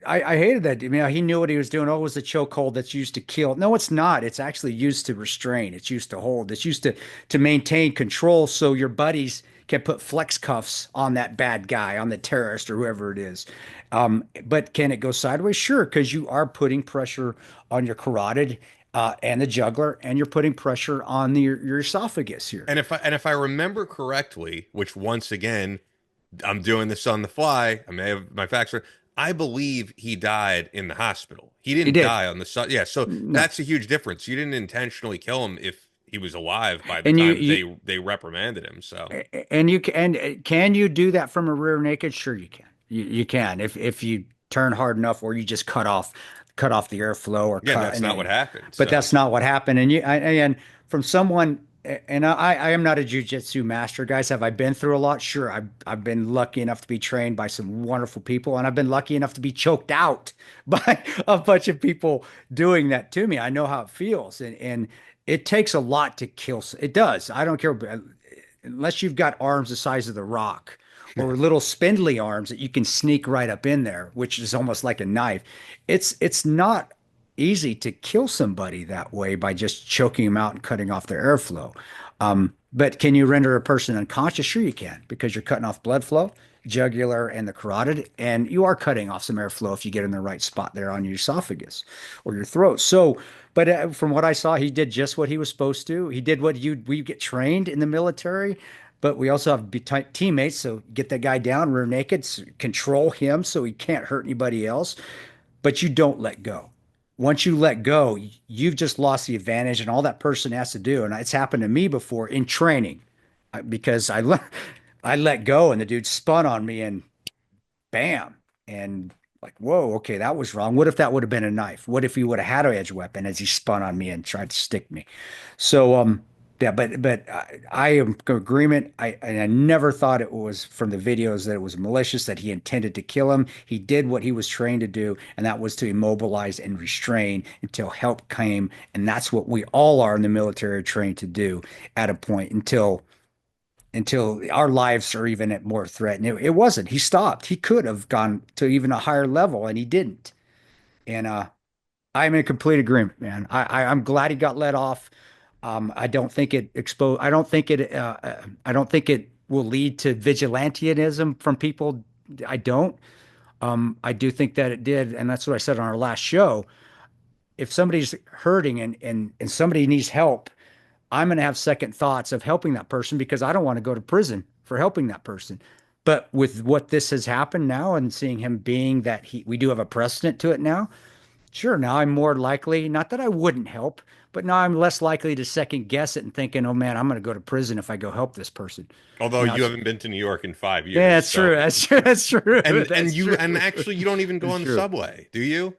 I hated that. He knew what he was doing. Oh, it was a chokehold that's used to kill. No, it's not. It's actually used to restrain. It's used to hold. It's used to maintain control, so your buddies can put flex cuffs on that bad guy, on the terrorist or whoever it is. But can it go sideways? Sure, because you are putting pressure on your carotid and the jugular, and you're putting pressure on your esophagus here. And if I remember correctly, which once again, I'm doing this on the fly, I may have my facts wrong. I believe he died in the hospital. He He didn't did. die on the side. Yeah, so No. that's a huge difference. You didn't intentionally kill him if he was alive by the And time they reprimanded him. So can you do that from a rear naked? Sure you can. You can if you turn hard enough, or you just cut off the airflow, or again, cut. that's not what happened. But So that's not what happened. And from someone, and I am not a jujitsu master, guys. Have I been through a lot? Sure. I've been lucky enough to be trained by some wonderful people, and I've been lucky enough to be choked out by a bunch of people doing that to me. I know how it feels, and it takes a lot to kill. It does. I don't care, unless you've got arms the size of the rock, or little spindly arms that you can sneak right up in there, which is almost like a knife. It's not easy to kill somebody that way by just choking them out and cutting off their airflow. But can you render a person unconscious? Sure, you can, because you're cutting off blood flow, jugular and the carotid, and you are cutting off some airflow if you get in the right spot there on your esophagus or your throat. So, but from what I saw, he did just what he was supposed to. He did what we get trained in the military. But we also have teammates, so get that guy down rear naked, control him so he can't hurt anybody else. But you don't let go. Once you let go, you've just lost the advantage, and all that person has to do. And it's happened to me before in training, because I let go, and the dude spun on me, and bam, and like, whoa, okay, that was wrong. What if that would have been a knife? What if he would have had an edge weapon as he spun on me and tried to stick me? So, yeah, but I am in agreement. I never thought it was from the videos that it was malicious, that he intended to kill him. He did what he was trained to do, and that was to immobilize and restrain until help came. And that's what we all are in the military trained to do at a point until our lives are even at more threat. And it wasn't. He stopped. He could have gone to even a higher level, and he didn't. And I'm in complete agreement, man. I'm glad he got let off. I don't think it exposed. I don't think it will lead to vigilantism from people. I don't. I do think that it did, and that's what I said on our last show. If somebody's hurting and somebody needs help, I'm going to have second thoughts of helping that person, because I don't want to go to prison for helping that person. But with what this has happened now, and seeing him being that we do have a precedent to it now. Sure, now I'm more likely, not that I wouldn't help, but now I'm less likely to second guess it and thinking, oh man, I'm going to go to prison if I go help this person. although Now, you haven't been to New York in 5 years, yeah, that's so true. That's true. That's true. and That's you true. and actually you don't even go That's on the true. subway, do you?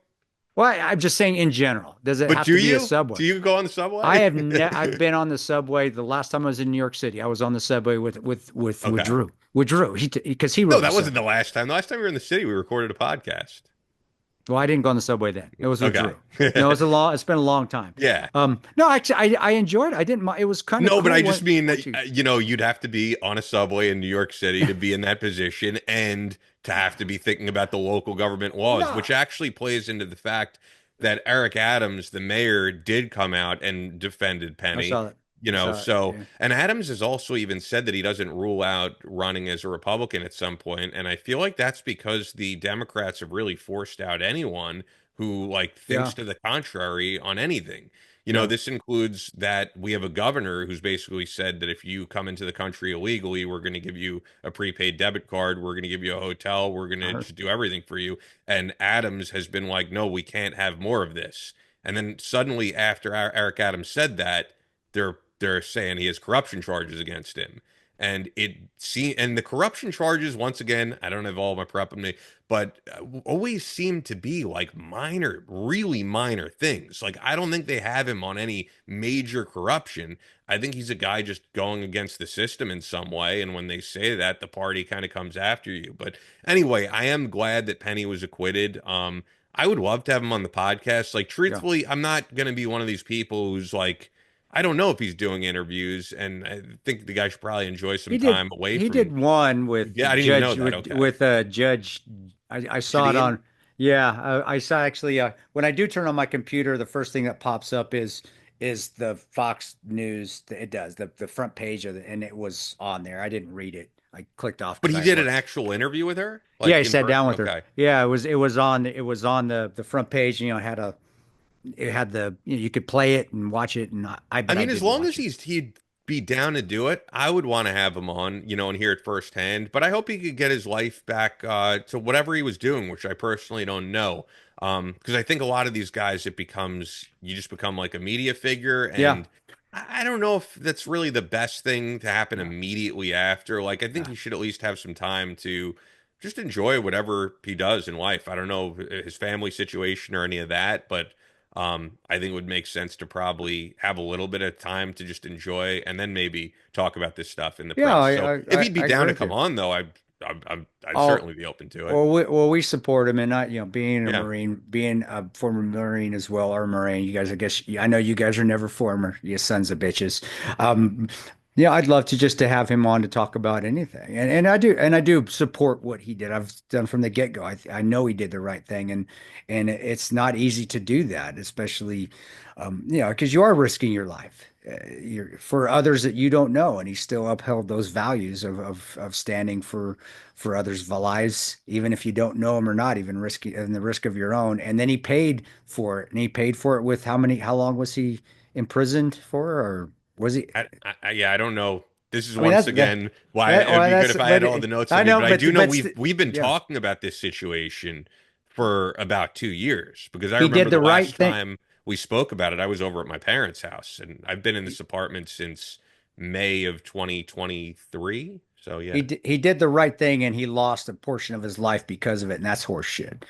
Well, I'm just saying in general. Does it But have do to be a you? subway? Do you go on the I subway? have I've been on the subway. The last time I was in New York City, I was on the subway with Okay. Drew. With Drew, because he No, rode the that wasn't subway. the last time. The last time we were in the city, we recorded a podcast. Well, I didn't go on the subway then. It was with Okay. Drew. No, it's been a long time. Yeah. No, actually, I enjoyed it. I didn't mind. It was kind of No, but cool I just mean that once you. you'd have to be on a subway in New York City to be in that position and to have to be thinking about the local government laws, No, which actually plays into the fact that Eric Adams, the mayor, did come out and defended I Penny. saw that. I saw it. So, Yeah. and Adams has also even said that he doesn't rule out running as a Republican at some point, and I feel like that's because the Democrats have really forced out anyone who like Yeah. thinks to the contrary on anything. Yeah. This includes that we have a governor who's basically said that if you come into the country illegally, we're going to give you a prepaid debit card, we're going to give you a hotel, we're going I to heard. just do everything for you. And Adams has been like, no, we can't have more of this. And then suddenly, after Eric Adams said that, they're saying he has corruption charges against him. And the corruption charges, once again, I don't have all my prep on me, but always seem to be like minor, really minor things. Like I don't think they have him on any major corruption. I think he's a guy just going against the system in some way. And when they say that, the party kind of comes after you. But anyway, I am glad that Penny was acquitted. I would love to have him on the podcast. Like, Yeah. truthfully, I'm not going to be one of these people who's like, I don't know if he's doing interviews, and I think the guy should probably enjoy some He did. time away He from. did one with Yeah, I didn't even know that. Okay. Judge. I saw it Shadeen? on. Yeah, I saw actually. When I do turn on my computer, the first thing that pops up is the Fox News. It does the front page of it, and it was on there. I didn't read it. I clicked off But because he I did an worked. actual interview with her? Yeah, Like I in sat down person? with her. Okay. Yeah, it was on the front page. It had you could play it and watch it, and I but I mean, as didn't long as watch it. he be down to do it, I would want to have him on, and hear it firsthand. But I hope he could get his life back to whatever he was doing, which I personally don't know. Because I think a lot of these guys, you just become like a media figure, Yeah. and I don't know if that's really the best thing to happen No. immediately after. Like, I think Yeah. he should at least have some time to just enjoy whatever he does in life. I don't know his family situation or any of that, but I think it would make sense to probably have a little bit of time to just enjoy, and then maybe talk about this stuff in the Yeah, press. So if he'd be I down agree to with come you. on, though, I'd Oh, certainly be open to it. well, we support him, and not, being a Yeah. Marine, being a former Marine as well, or Marine. You guys, I guess, I know you guys are never former, you sons of bitches. Um, yeah, I'd love to just to have him on to talk about anything, and I do support what he did. I've done from the get-go. I know he did the right thing, and it's not easy to do that, especially, because you are risking your life. You're for others that you don't know, and he still upheld those values of standing for others' lives, even if you don't know him or not, even risky and the risk of your own. And then he paid for it, and he paid for it with how long was he imprisoned for, or was he? Yeah, I don't know. This is I mean, once again why it would well, be good if I had all the notes I with me, know, but I do know we've been yeah, talking about this situation for about 2 years because I he remember did the the right last thing. time we spoke about it, I was over at my parents' house, and I've been in this apartment since May of 2023. So yeah. He did the right thing, and he lost a portion of his life because of it, and that's horse shit.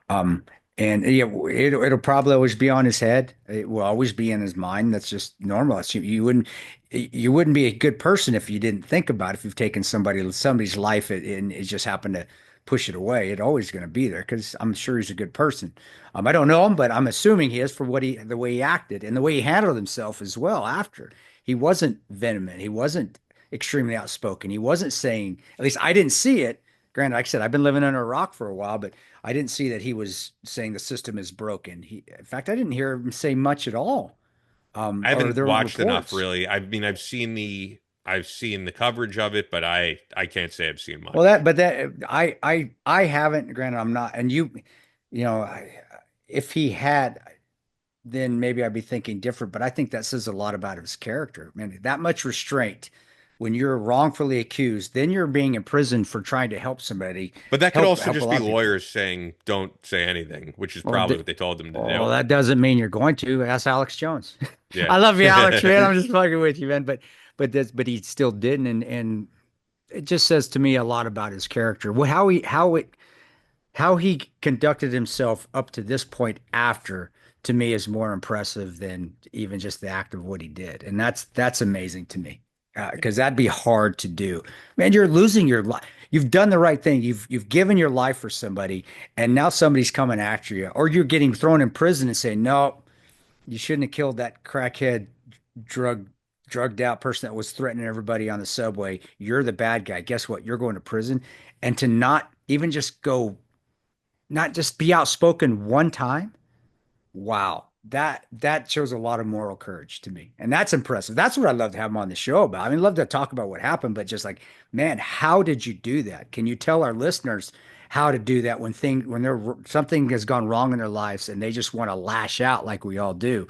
Um, and yeah, it'll probably always be on his head. It will always be in his mind. That's just normal. You wouldn't be a good person if you didn't think about it. If you've taken somebody's life, and it just happened to push it away. It's always going to be there because I'm sure he's a good person. I don't know him, but I'm assuming he is for the way he acted and the way he handled himself as well. After he wasn't venomous, he wasn't extremely outspoken. He wasn't saying, at least I didn't see it. Granted, like I said, I've been living under a rock for a while, but I didn't see that he was saying the system is broken. In fact, I didn't hear him say much at all. I Or haven't there were watched enough reports. really. I mean, I've seen the coverage of it, but I can't say I've seen Well, much. I haven't. Granted, I'm not. And you know, if he had, then maybe I'd be thinking different. But I think that says a lot about his character. Man, that much restraint when you're wrongfully accused, then you're being imprisoned for trying to help somebody, But that could also help a just lot be of people. lawyers saying don't say anything, which is Well, probably what they told him to well, do. that doesn't mean you're going to. Ask Alex Jones. Yeah. I love you, Alex, man. I'm just fucking with you, man. But he still didn't, and it just says to me a lot about his character. How he conducted himself up to this point after, to me, is more impressive than even just the act of what he did, and that's amazing to me, because that'd be hard to do. Man, you're losing your life. You've done the right thing. You've given your life for somebody, and now somebody's coming after you, or you're getting thrown in prison and saying, no, you shouldn't have killed that crackhead, drug drugged out person that was threatening everybody on the subway. You're the bad guy. Guess what? You're going to prison. And to not even just go, not just be outspoken one time. Wow. That shows a lot of moral courage to me. And that's impressive. That's what I love to have him on the show about. I mean, love to talk about what happened, but just like, man, how did you do that? Can you tell our listeners how to do that when something has gone wrong in their lives and they just want to lash out like we all do?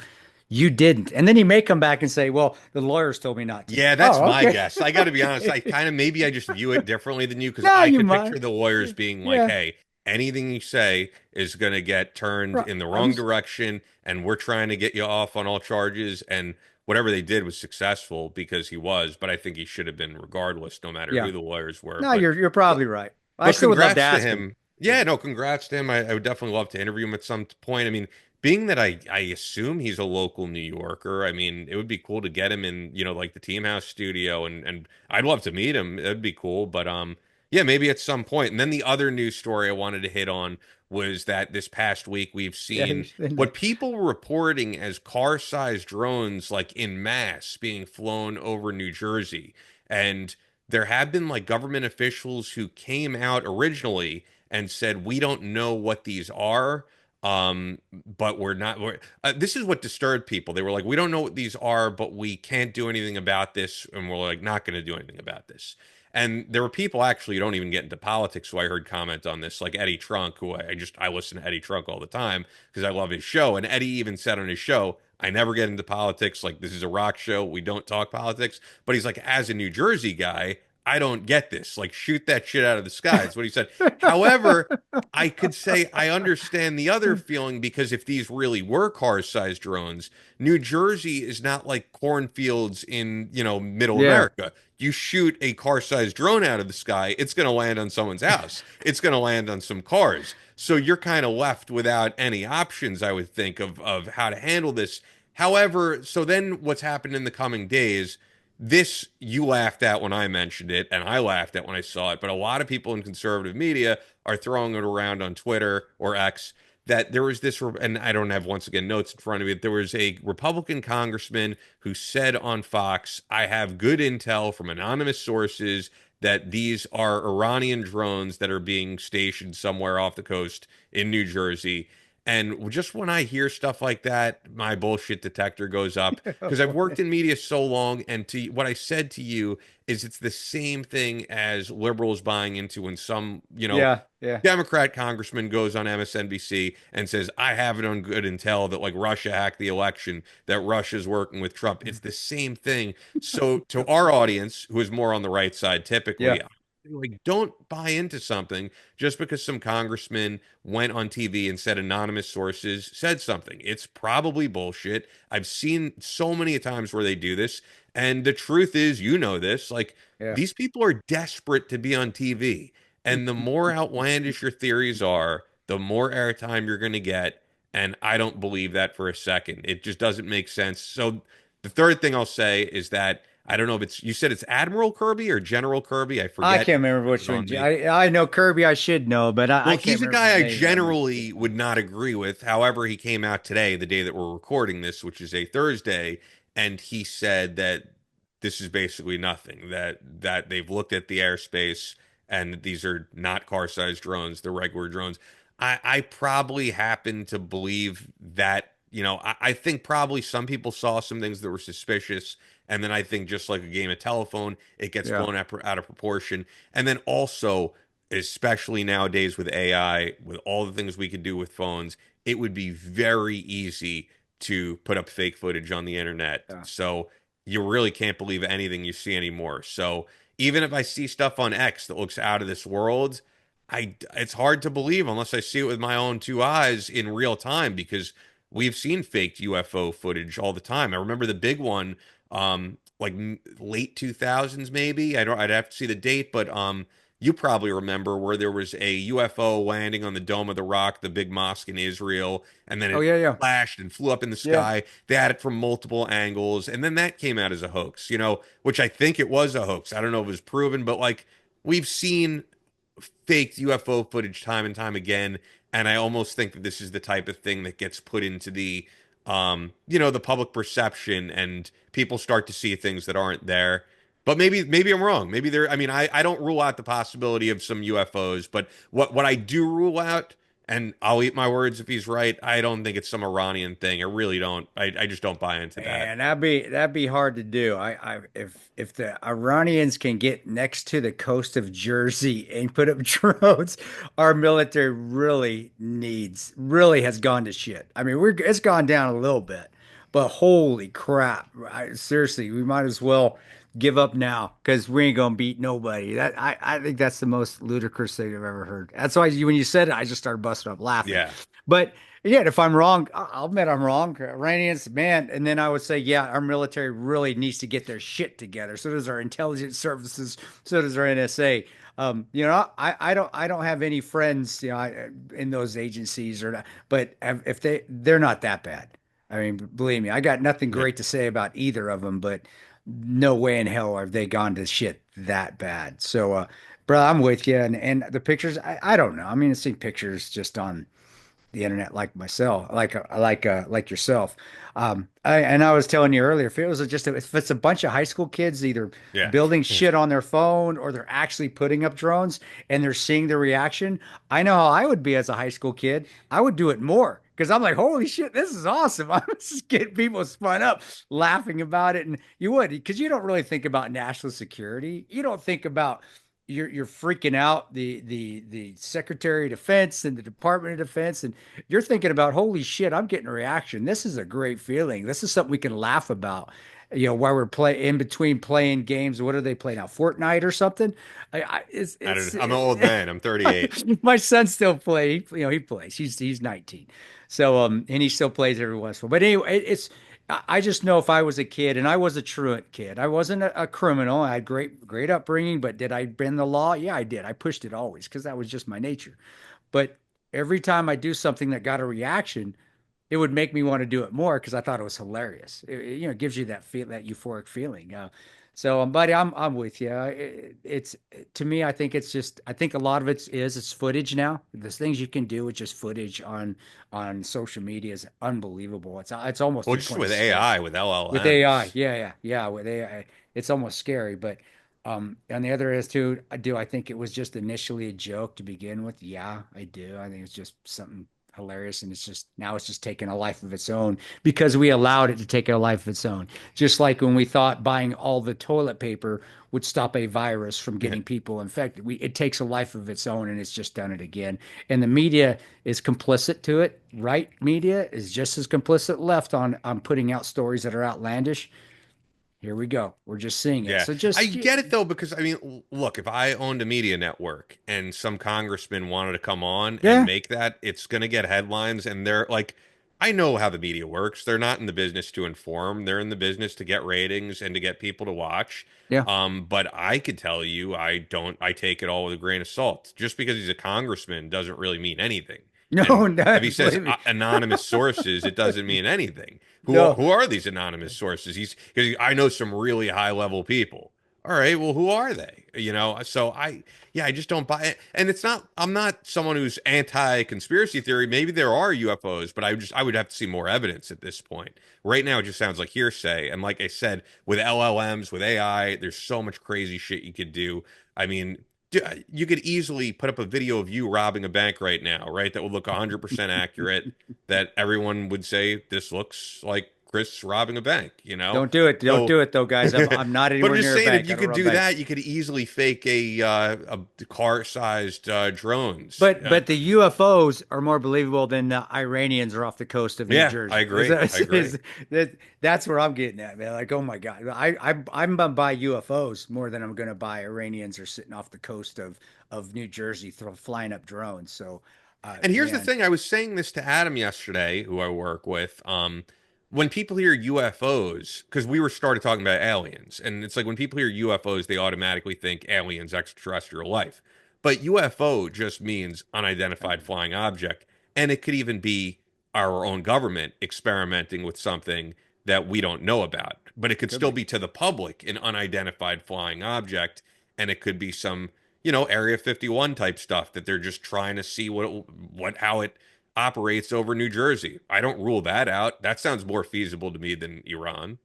You didn't. And then he may come back and say, well, the lawyers told me not to. Yeah, that's Oh, my okay. guess. I got to be honest. Maybe I just view it differently than you because No, I you could might. picture the lawyers being like, Yeah. hey, anything you say is going to get turned Right. in the wrong direction, and we're trying to get you off on all charges. And whatever they did was successful because he was, but I think he should have been regardless, no matter Yeah. who the lawyers were. No, But you're but, probably right. I but still would love to congrats to ask him. him. Yeah. Yeah, no, congrats to him. I would definitely love to interview him at some point. I mean, being that I assume he's a local New Yorker, I mean, it would be cool to get him in, like the Team House studio, and I'd love to meet him. That'd be cool. But yeah, maybe at some point. And then the other news story I wanted to hit on was that this past week we've Yeah. seen what people were reporting as car-sized drones like in mass being flown over New Jersey. And there have been like government officials who came out originally and said, we don't know what these are. But this is what disturbed people. They were like, we don't know what these are, but we can't do anything about this. And we're like, not going to do anything about this. And there were people actually who don't even get into politics who I heard comment on this, like Eddie Trunk, who I listen to Eddie Trunk all the time because I love his show. And Eddie even said on his show, I never get into politics. Like, this is a rock show. We don't talk politics. But he's like, as a New Jersey guy, I don't get this. Like, shoot that shit out of the sky. That's what he said. However, I could say I understand the other feeling because if these really were car-sized drones, New Jersey is not like cornfields in, middle Yeah. America. You shoot a car-sized drone out of the sky, it's going to land on someone's house. It's going to land on some cars. So you're kind of left without any options, I would think, of how to handle this. However, so then what's happened in the coming days, this you laughed at when I mentioned it, and I laughed at when I saw it, but a lot of people in conservative media are throwing it around on Twitter or X that there was this, and I don't have once again notes in front of me, there was a Republican congressman who said on Fox, I have good intel from anonymous sources that these are Iranian drones that are being stationed somewhere off the coast in New Jersey. And just when I hear stuff like that, my bullshit detector goes up because I've worked in media so long. And to what I said to you is it's the same thing as liberals buying into when some, Yeah. Yeah. Democrat congressman goes on MSNBC and says, I have it on good intel that like Russia hacked the election, that Russia's working with Trump. It's the same thing. So to our audience, who is more on the right side Yeah. typically, like don't buy into something just because some congressman went on TV and said anonymous sources said something. It's probably bullshit. I've seen so many times where they do this. And the truth is, this, like Yeah. these people are desperate to be on TV. And the more outlandish your theories are, the more airtime you're going to get. And I don't believe that for a second. It just doesn't make sense. So the third thing I'll say is that I don't know if you said it's Admiral Kirby or General Kirby. I I forget. can't remember which It's one. on me. I know Kirby. I should know, but I Well, can't he's a remember guy his I name. generally would not agree with. However, he came out today, the day that we're recording this, which is a Thursday, and he said that this is basically nothing. That they've looked at the airspace and these are not car-sized drones, they're regular drones. I probably happen to believe that, I think probably some people saw some things that were suspicious. And then I think just like a game of telephone, it gets Yeah. blown out of proportion. And then also, especially nowadays with AI, with all the things we could do with phones, it would be very easy to put up fake footage on the internet. Yeah. So you really can't believe anything you see anymore. So even if I see stuff on X that looks out of this world, it's hard to believe unless I see it with my own two eyes in real time because we've seen faked UFO footage all the time. I remember the big one, like late 2000s maybe. I'd have to see the date, but you probably remember where there was a UFO landing on the Dome of the Rock, the big mosque in Israel, and then Oh it yeah. Yeah. flashed and flew up in the Yeah. sky. They had it from multiple angles, and then that came out as a hoax, which I think it was a hoax. I don't know if it was proven, but like we've seen faked UFO footage time and time again, and I almost think that this is the type of thing that gets put into the public perception, and people start to see things that aren't there. But maybe I'm wrong. Maybe there. I mean, I don't rule out the possibility of some UFOs, but what I do rule out, and I'll eat my words if he's right. I don't think it's some Iranian thing. I really don't. I just don't buy into that. Man, that'd be hard to do. If the Iranians can get next to the coast of Jersey and put up drones, our military really has gone to shit. I mean, it's gone down a little bit, but holy crap! Seriously, we might as well give up now because we ain't gonna beat nobody. I think that's the most ludicrous thing I've ever heard. That's why when you said it, I just started busting up laughing. Yeah. But yeah, if I'm wrong, I'll admit I'm wrong. Iranians, man, and then I would say, yeah, our military really needs to get their shit together. So does our intelligence services. So does our NSA. I don't have any friends, in those agencies or not, but if they're not that bad. I mean, believe me, I got nothing Yeah. great to say about either of them, but no way in hell have they gone to shit that bad. So, bro, I'm with you. And the pictures, I don't know. I mean, I've seen pictures just on the internet like myself, like yourself. I was telling you earlier, if it's a bunch of high school kids either Yeah. building shit on their phone or they're actually putting up drones and they're seeing the reaction, I know how I would be as a high school kid. I would do it more because I'm like, holy shit, this is awesome. I'm just getting people spun up laughing about it. And you would, because you don't really think about national security. You don't think about you're freaking out the Secretary of Defense and the Department of Defense, and you're thinking about, holy shit, I'm getting a reaction. This is a great feeling. This is something we can laugh about. While we're play in between playing games, what are they playing now? Fortnite or something? I don't, I'm an old man. I'm 38. My son still play. He plays. He's 19. So and he still plays every once in a while. But anyway, I just know if I was a kid, and I was a truant kid. I wasn't a criminal. I had great upbringing, but did I bend the law? Yeah, I did. I pushed it always because that was just my nature. But every time I do something that got a reaction, it would make me want to do it more because I thought it was hilarious. It gives you that euphoric feeling. So, buddy, I'm with you. It's to me, I think a lot of it's footage now. There's things you can do with just footage on social media is unbelievable. It's almost Well, to the just point of with scary. AI, with With AI, LLMs. yeah, with AI, it's almost scary. But on the other is too, I think it was just initially a joke to begin with? Yeah, I do. I think it's just something hilarious, and it's just taking a life of its own because we allowed it to take a life of its own. Just like when we thought buying all the toilet paper would stop a virus from getting people infected. It takes a life of its own, and it's just done it again. And the media is complicit to it. Right media is just as complicit. Left on putting out stories that are outlandish. Here we go. We're just seeing it. Yeah, So I just get it though, because I mean, look, if I owned a media network and some congressman wanted to come on and yeah, make that, it's going to get headlines. And they're like, I know how the media works. They're not in the business to inform, they're in the business to get ratings and to get people to watch. yeah. But I could tell you, I take it all with a grain of salt. Just because he's a congressman doesn't really mean anything. No, And if no, he says believe me. anonymous sources, it doesn't mean anything. No, Who are these anonymous sources? He's because I know some really high level people. All right, well, who are they? So I just don't buy it. And it's not, I'm not someone who's anti conspiracy theory. Maybe there are UFOs, but I would have to see more evidence at this point. Right now, it just sounds like hearsay. And like I said, with LLMs, with AI, there's so much crazy shit you could do. I mean, you could easily put up a video of you robbing a bank right now, right? That would look 100% accurate, that everyone would say, this looks like Chris robbing a bank, you know? don't do it. Don't So, do it though, guys. I'm not but I'm anywhere just near a saying, if bank. you I don't could run do banks. that, you could easily fake a car-sized drones. But the UFOs are more believable than the Iranians are off the coast of New Yeah, I Jersey. agree. I agree. That's where I'm getting at, man. Like, oh my God, I'm gonna buy UFOs more than I'm gonna buy Iranians are sitting off the coast of New Jersey flying up drones. So, And here's the man, thing, I was saying this to Adam yesterday, who I work with. When people hear UFOs, because we were started talking about aliens, and it's like when people hear UFOs, they automatically think aliens, extraterrestrial life. But UFO just means unidentified flying object, and it could even be our own government experimenting with something that we don't know about. But it could could still be. be to the public an unidentified flying object, and it could be some Area 51 type stuff that they're just trying to see how it operates over New Jersey. I don't rule that out. That sounds more feasible to me than Iran.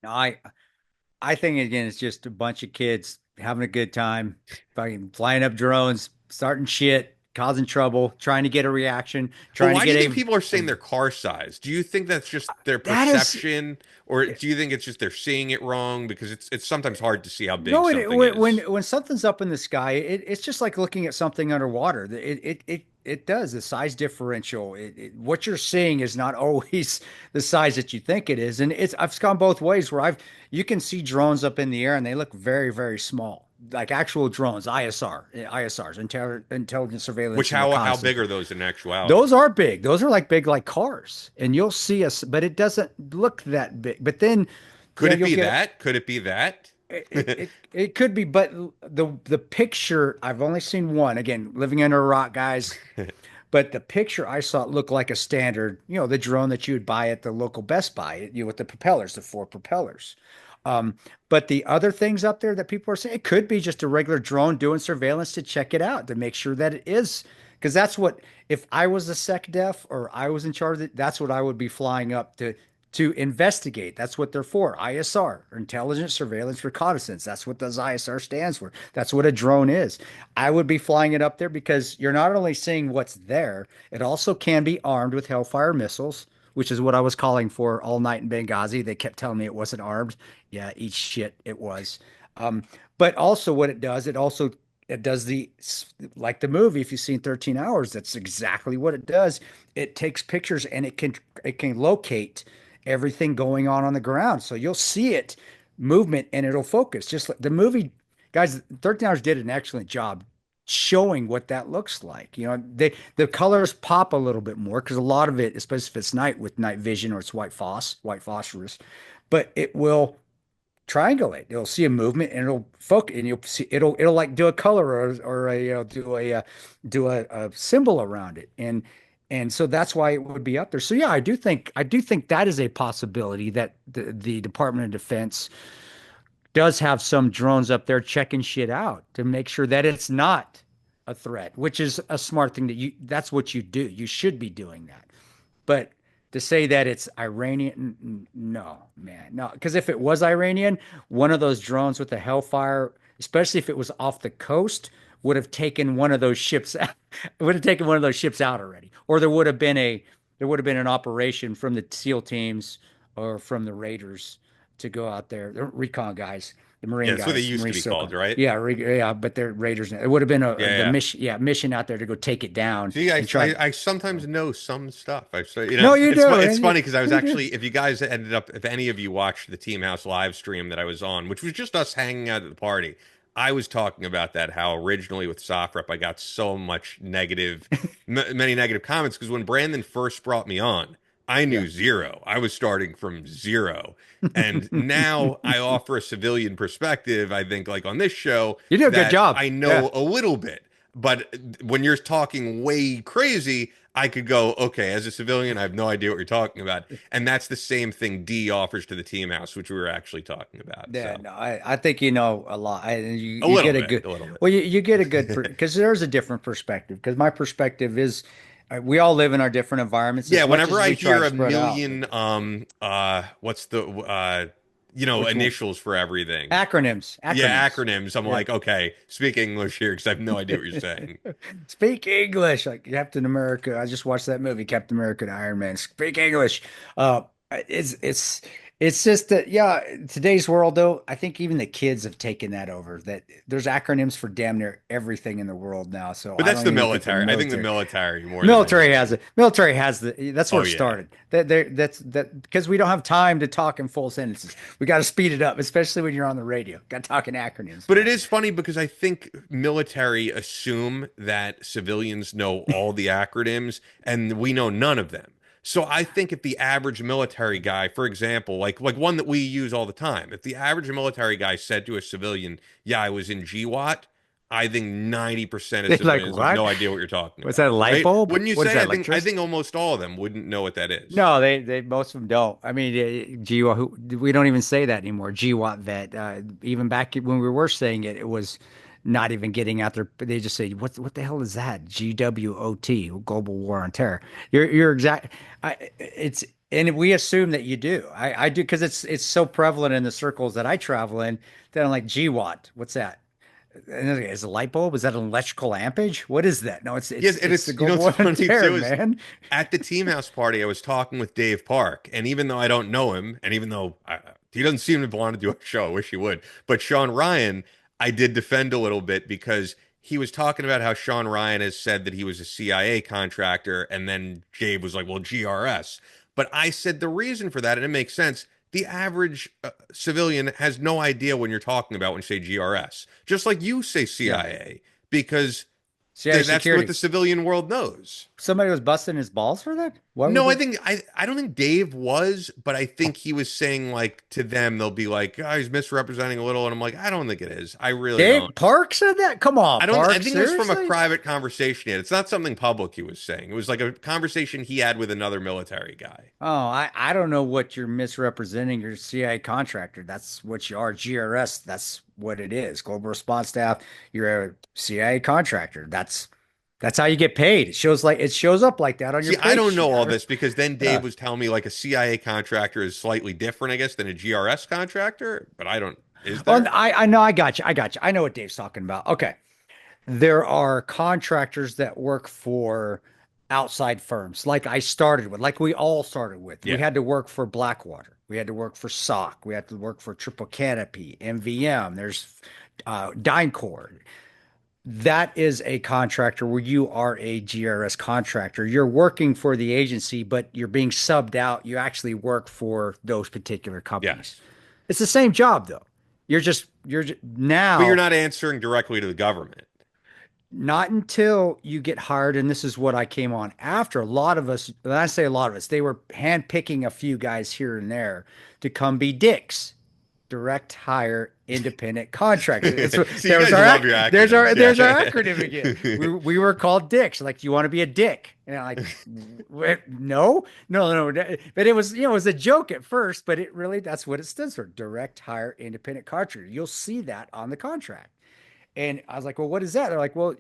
No, I think again, it's just a bunch of kids having a good time, fucking flying up drones, starting shit, causing trouble, trying to get a reaction, But trying to why do you get think people are a saying their car size? Do you think that's just their that is perception, or do you think it's just they're seeing it wrong? Because it's sometimes hard to see how big no, something when is. something's up in the sky, it's just like looking at something underwater. It does the size differential. What you're seeing is not always the size that you think it is, and I've gone both ways where you can see drones up in the air and they look very very small, like actual drones, ISRs, intelligence surveillance Which and how reconnaissance. big are those in actuality? Those are big. Those are like big like cars, and you'll see us, but it doesn't look that big. But then, Could it you'll be get that? Could it be that? it could be, but the picture I've only seen one. Again, living under a rock, guys. But the picture I saw looked like a standard, the drone that you would buy at the local Best Buy, with the propellers, the four propellers. But the other things up there that people are saying, it could be just a regular drone doing surveillance to check it out, to make sure that it is, because that's what, if I was a SecDef or I was in charge of it, that's what I would be flying up to investigate. That's what they're for. ISR, or intelligence, surveillance, reconnaissance. That's what those ISR stands for. That's what a drone is. I would be flying it up there because you're not only seeing what's there, it also can be armed with Hellfire missiles, which is what I was calling for all night in Benghazi. They kept telling me it wasn't armed. Yeah, eat shit, it was. Um, but also what it does the like the movie. If you've seen 13 Hours, that's exactly what it does. It takes pictures and it can locate everything going on the ground. So you'll see it movement and it'll focus. Just like the movie guys, 13 Hours did an excellent job showing what that looks like. The colors pop a little bit more because a lot of it, especially if it's night with night vision or it's white phosphorus, but it will triangulate. It'll see a movement and it'll focus, and you'll see it'll like do a color or a do a symbol around it, and so that's why it would be up there. So yeah, I do think that is a possibility that the Department of Defense does have some drones up there checking shit out to make sure that it's not a threat, which is a smart thing that's what you do. You should be doing that. But to say that it's Iranian, no, man, no. Because if it was Iranian, one of those drones with the Hellfire, especially if it was off the coast, would have taken one of those ships out, would have taken one of those ships out already. Or there would have been an operation from the SEAL teams or from the Raiders to go out there, the recon guys, the Yeah, Marine that's what they guys, used to Marine be Circle. called, right? Yeah, yeah, but they're Raiders. It would have been Yeah, the yeah. mission out there to go take it down See, and try. I sometimes know some stuff. No, you do, It's and funny because I was you do. actually, if you guys ended up, if any of you watched the Team House live stream that I was on, which was just us hanging out at the party, I was talking about that, how originally with SOFREP, I got so much many negative comments because when Brandon first brought me on, I Yeah. knew zero. I was starting from zero. And now I offer a civilian perspective, I think, like on this show, You do a good that job. I Yeah. know a little bit. But when you're talking way crazy, I could go, okay, as a civilian, I have no idea what you're talking about. And that's the same thing D offers to the team house, which we were actually talking about. Yeah, So no, I think you know a lot. You a you little get a bit, good, a little bit. well, you get a good, because there's a different perspective. Because my perspective is, we all live in our different environments Yeah, as much whenever as I we try hear to a spread out. million what's the Which one? initials for everything. Acronyms, Yeah, acronyms. acronyms. I'm Yeah. like, okay, speak English here because I have no idea what you're saying. Speak English, like Captain America. I just watched that movie, Captain America and Iron Man. Speak English. Uh, it's just that, yeah. Today's world, though, I think even the kids have taken that over. That there's acronyms for damn near everything in the world now. So But I that's don't the even think the military. I think the military. military more than Military has anything. it. Military has the. That's where Oh it yeah. started. That's because we don't have time to talk in full sentences. We got to speed it up, especially when you're on the radio. Got to talk in acronyms, But it man. is funny because I think military assume that civilians know all the acronyms and we know none of them. So I think if the average military guy, for example, like one that we use all the time, if the average military guy said to a civilian, "Yeah, I was in GWAT," I think 90% of They're like, civilians have what? no idea what you're talking What's that? about, A light right? bulb? Wouldn't you What is say? that? I Electricity? think almost all of them wouldn't know what that is. No, they most of them don't. I mean, GWAT, we don't even say that anymore. GWAT vet. Even back when we were saying it, it was not even getting out there. They just say, what the hell is that? GWOT, Global War on Terror. You're exact. It's and we assume that you do. I do because it's so prevalent in the circles that I travel in that I'm like GWAT. What's that? And is a light bulb? Is that an electrical ampage? What is that? No, it's Yes, it's and it's the it's you know Global what's War on funny Terror, too is man. at the team house party I was talking with Dave Park, and even though I don't know him, and even though he doesn't seem to want to do a show, I wish he would. But Sean Ryan, I did defend a little bit because he was talking about how Sean Ryan has said that he was a CIA contractor, and then Dave was like, "Well, GRS." But I said the reason for that, and it makes sense. The average civilian has no idea when you're talking about when you say GRS, just like you say Yeah, CIA, because CIA that's what security. the civilian world knows. Somebody was busting his balls for that? Why would No, they? I don't think Dave was, but I think he was saying like to them, they'll be like, oh, he's misrepresenting a little, and I'm like, I don't think it is. I really don't. Dave Park said that? Come on, I don't. I Park. think it was from a Seriously? private conversation. It's not something public he was saying. It was like a conversation he had with another military guy. Oh, I don't know what you're misrepresenting. You're a CIA contractor. That's what you are. GRS, that's what it is. Global Response Staff. You're a CIA contractor. That's That's how you get paid. It shows up like that on your See, I pay don't know sheet. all this because then Dave Yeah. was telling me like a CIA contractor is slightly different, I guess, than a GRS contractor, but I don't, is Oh, there? I know. I got you. I got you. I know what Dave's talking about. Okay. There are contractors that work for outside firms, like I started with, like we all started with. We Yeah. had to work for Blackwater. We had to work for SOC. We had to work for Triple Canopy, MVM. There's DynCorp. That is a contractor where you are a GRS contractor. You're working for the agency, but you're being subbed out. You actually work for those particular companies. Yes. It's the same job though. But you're Now, not answering directly to the government. not until you get hired, and this is what I came on after. A lot of us, when I say a lot of us, they were handpicking a few guys here and there to come be dicks, direct hire independent contractors. So you guys love your acronyms. There's our Yeah. acronym again. We were called dicks. Like, you want to be a dick? And I'm like, no. But it was, it was a joke at first, but it really, that's what it stands for. Direct hire independent contractor. You'll see that on the contract. And I was like, well, what is that? They're like, well,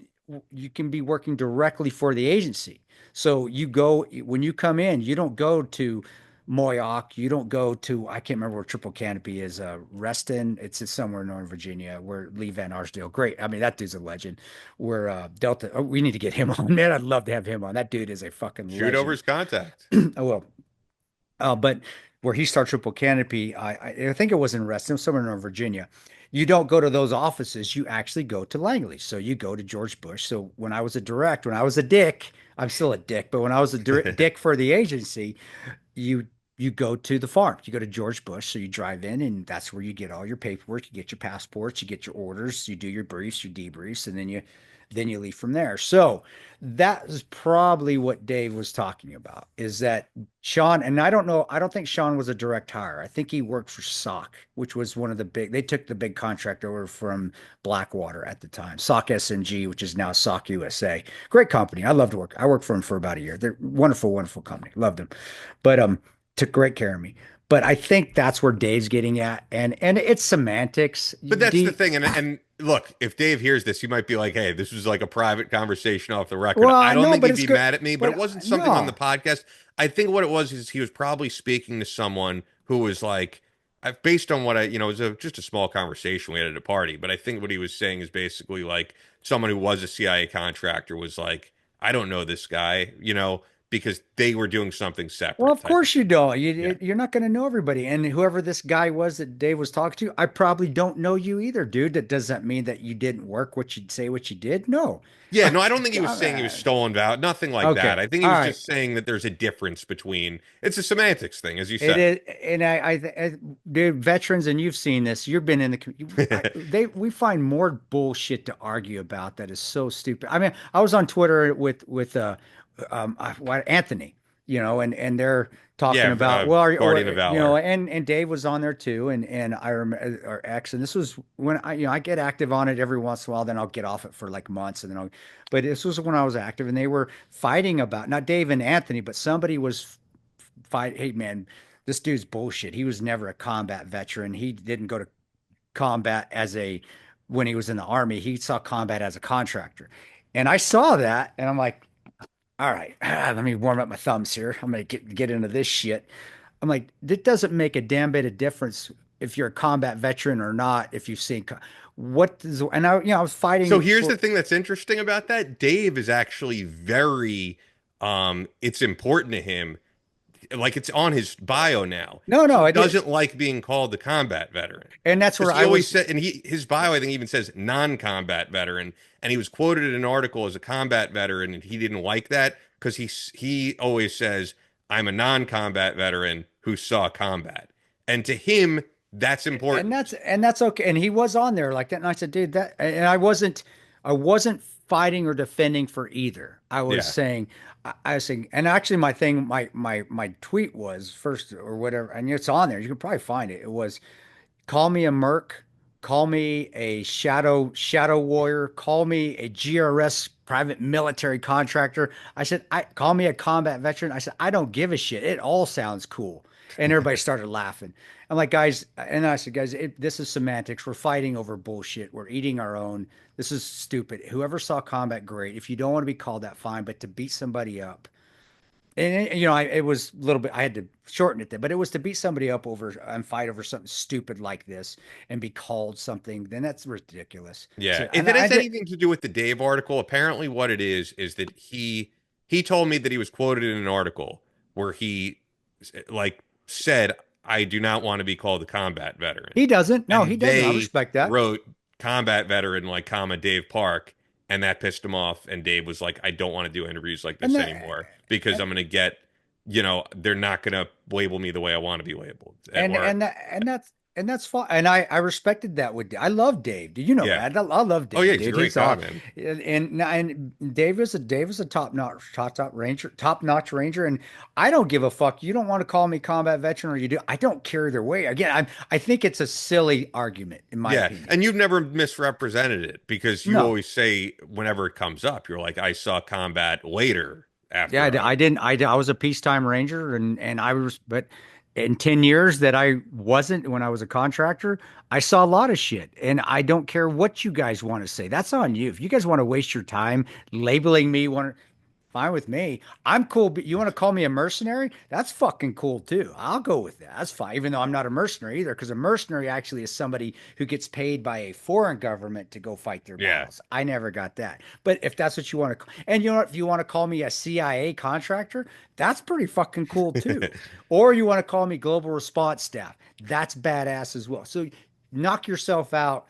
you can be working directly for the agency. So you go, when you come in, you don't go to Moyock. You don't go to, I can't remember where Triple Canopy is, Reston. It's somewhere in Northern Virginia where Lee Van Arsdale. Great. I mean, that dude's a legend. Where Delta, oh, we need to get him on, man. I'd love to have him on. That dude is a fucking Shoot over legend. his contact. Oh, well, but where he started Triple Canopy, I think it was in Reston, somewhere in Virginia. You don't go to those offices. You actually go to Langley. So you go to George Bush. So when I was when I was a dick, I'm still a dick, but when I was a dick for the agency, you you go to the farm. You go to George Bush. So you drive in, and that's where you get all your paperwork. You get your passports. You get your orders. You do your briefs, your debriefs, and then you leave from there. So that is probably what Dave was talking about. Is that Sean? And I don't know. I don't think Sean was a direct hire. I think he worked for SOC, which was one of the big. They took the big contract over from Blackwater at the time. SOC SNG, which is now SOC USA. Great company. I loved work. I worked for them for about a year. They're wonderful, wonderful company. Loved them, but took great care of me. But I think that's where Dave's getting at, and it's semantics. But that's the thing, and look, if Dave hears this, he might be like, "Hey, this was like a private conversation off the record." Well, I don't no, think but he'd it's be good. mad at me, but But it wasn't something on the no. podcast. I think what it was is he was probably speaking to someone who was like, based on what it was just a small conversation we had at a party. But I think what he was saying is basically like someone who was a CIA contractor was like, "I don't know this guy," because they were doing something Well, separate of type. course you don't. Yeah. You're not going to know everybody. And whoever this guy was that Dave was talking to, I probably don't know you either, dude. That doesn't mean that you didn't work what you'd say what you did. No. Yeah, no, I don't think he was saying he was stolen valor, nothing like that. Okay. I think he All was right. just saying that there's a difference between it's a semantics thing, as you It said. is, and dude, veterans, and you've seen this. You've been in we find more bullshit to argue about that is so stupid. I mean, I was on Twitter Anthony, and they're talking Yeah, about, well, Guardian of Valor. and Dave was on there too, and I remember, or X, and this was when I get active on it every once in a while, then I'll get off it for like months, and but this was when I was active, and they were fighting about, not Dave and Anthony, but somebody was fight. Hey man, this dude's bullshit. He was never a combat veteran. He didn't go to combat when he was in the army. He saw combat as a contractor, and I saw that, and I'm like, all right, let me warm up my thumbs here. I'm gonna get into this shit. I'm like, it doesn't make a damn bit of difference if you're a combat veteran or not. If you've seen what is, and I was So fighting here's for. the thing that's interesting about that. Dave is actually very it's important to him. Like it's on his bio now. No, no, He it is, doesn't like being called the combat veteran. and that's where Because he I always was. said, and his bio, I think, even says non-combat veteran, and he was quoted in an article as a combat veteran, and he didn't like that because he always says, "I'm a non-combat veteran who saw combat," and to him, that's and important. that's okay. And he was on there like that. And I said, dude, and I wasn't fighting or defending for either. I was Yeah. saying, I was saying, and actually my thing, my tweet was first or whatever, and it's on there. You can probably find it. It was, call me a merc, call me a shadow warrior, call me a GRS private military contractor. I said, I call me a combat veteran. I said, I don't give a shit. It all sounds cool. And everybody started laughing. I'm like, guys, and I said, guys, this is semantics. We're fighting over bullshit. We're eating our own. This is stupid. Whoever saw combat, great. If you don't want to be called that, fine. But to beat somebody up, and it was a little bit. I had to shorten it there, but it was to beat somebody up over and fight over something stupid like this and be called something. Then that's ridiculous. Yeah. So, If and it I has did. anything to do with the Dave article, apparently what it is that he told me that he was quoted in an article where he like said, I do not want to be called a combat veteran. He doesn't. No, he And doesn't. I they respect that. wrote combat veteran like comma Dave Park, and that pissed him off. And Dave was like, I don't want to do interviews like And this that, anymore because I'm gonna get, they're not gonna label me the way I want to be labeled at and work. and that and that's fine. And I respected that with I love Dave. Do you know Yeah. that? I love Oh yeah, Dave, he's a dude. great He's guy, all man. and Dave is a top notch ranger. And I don't give a fuck. You don't want to call me combat veteran or you do. I don't care either way. Again, I think it's a silly argument in my Yeah, opinion. and you've never misrepresented it because you No. always say whenever it comes up, you're like, I saw combat later Yeah, after I. I didn't. I was a peacetime ranger, and I was. But in 10 years that I wasn't, when I was a contractor, I saw a lot of shit, and I don't care what you guys want to say. That's on you. If you guys want to waste your time labeling me, fine with me. I'm cool, but you want to call me a mercenary? That's fucking cool too. I'll go with that. That's fine, even though I'm not a mercenary either, because a mercenary actually is somebody who gets paid by a foreign government to go fight their Yeah, battles. I never got that. But if that's what you want to, and you know what, if you want to call me a CIA contractor, that's pretty fucking cool too. Or you want to call me global response staff, that's badass as well. So knock yourself out,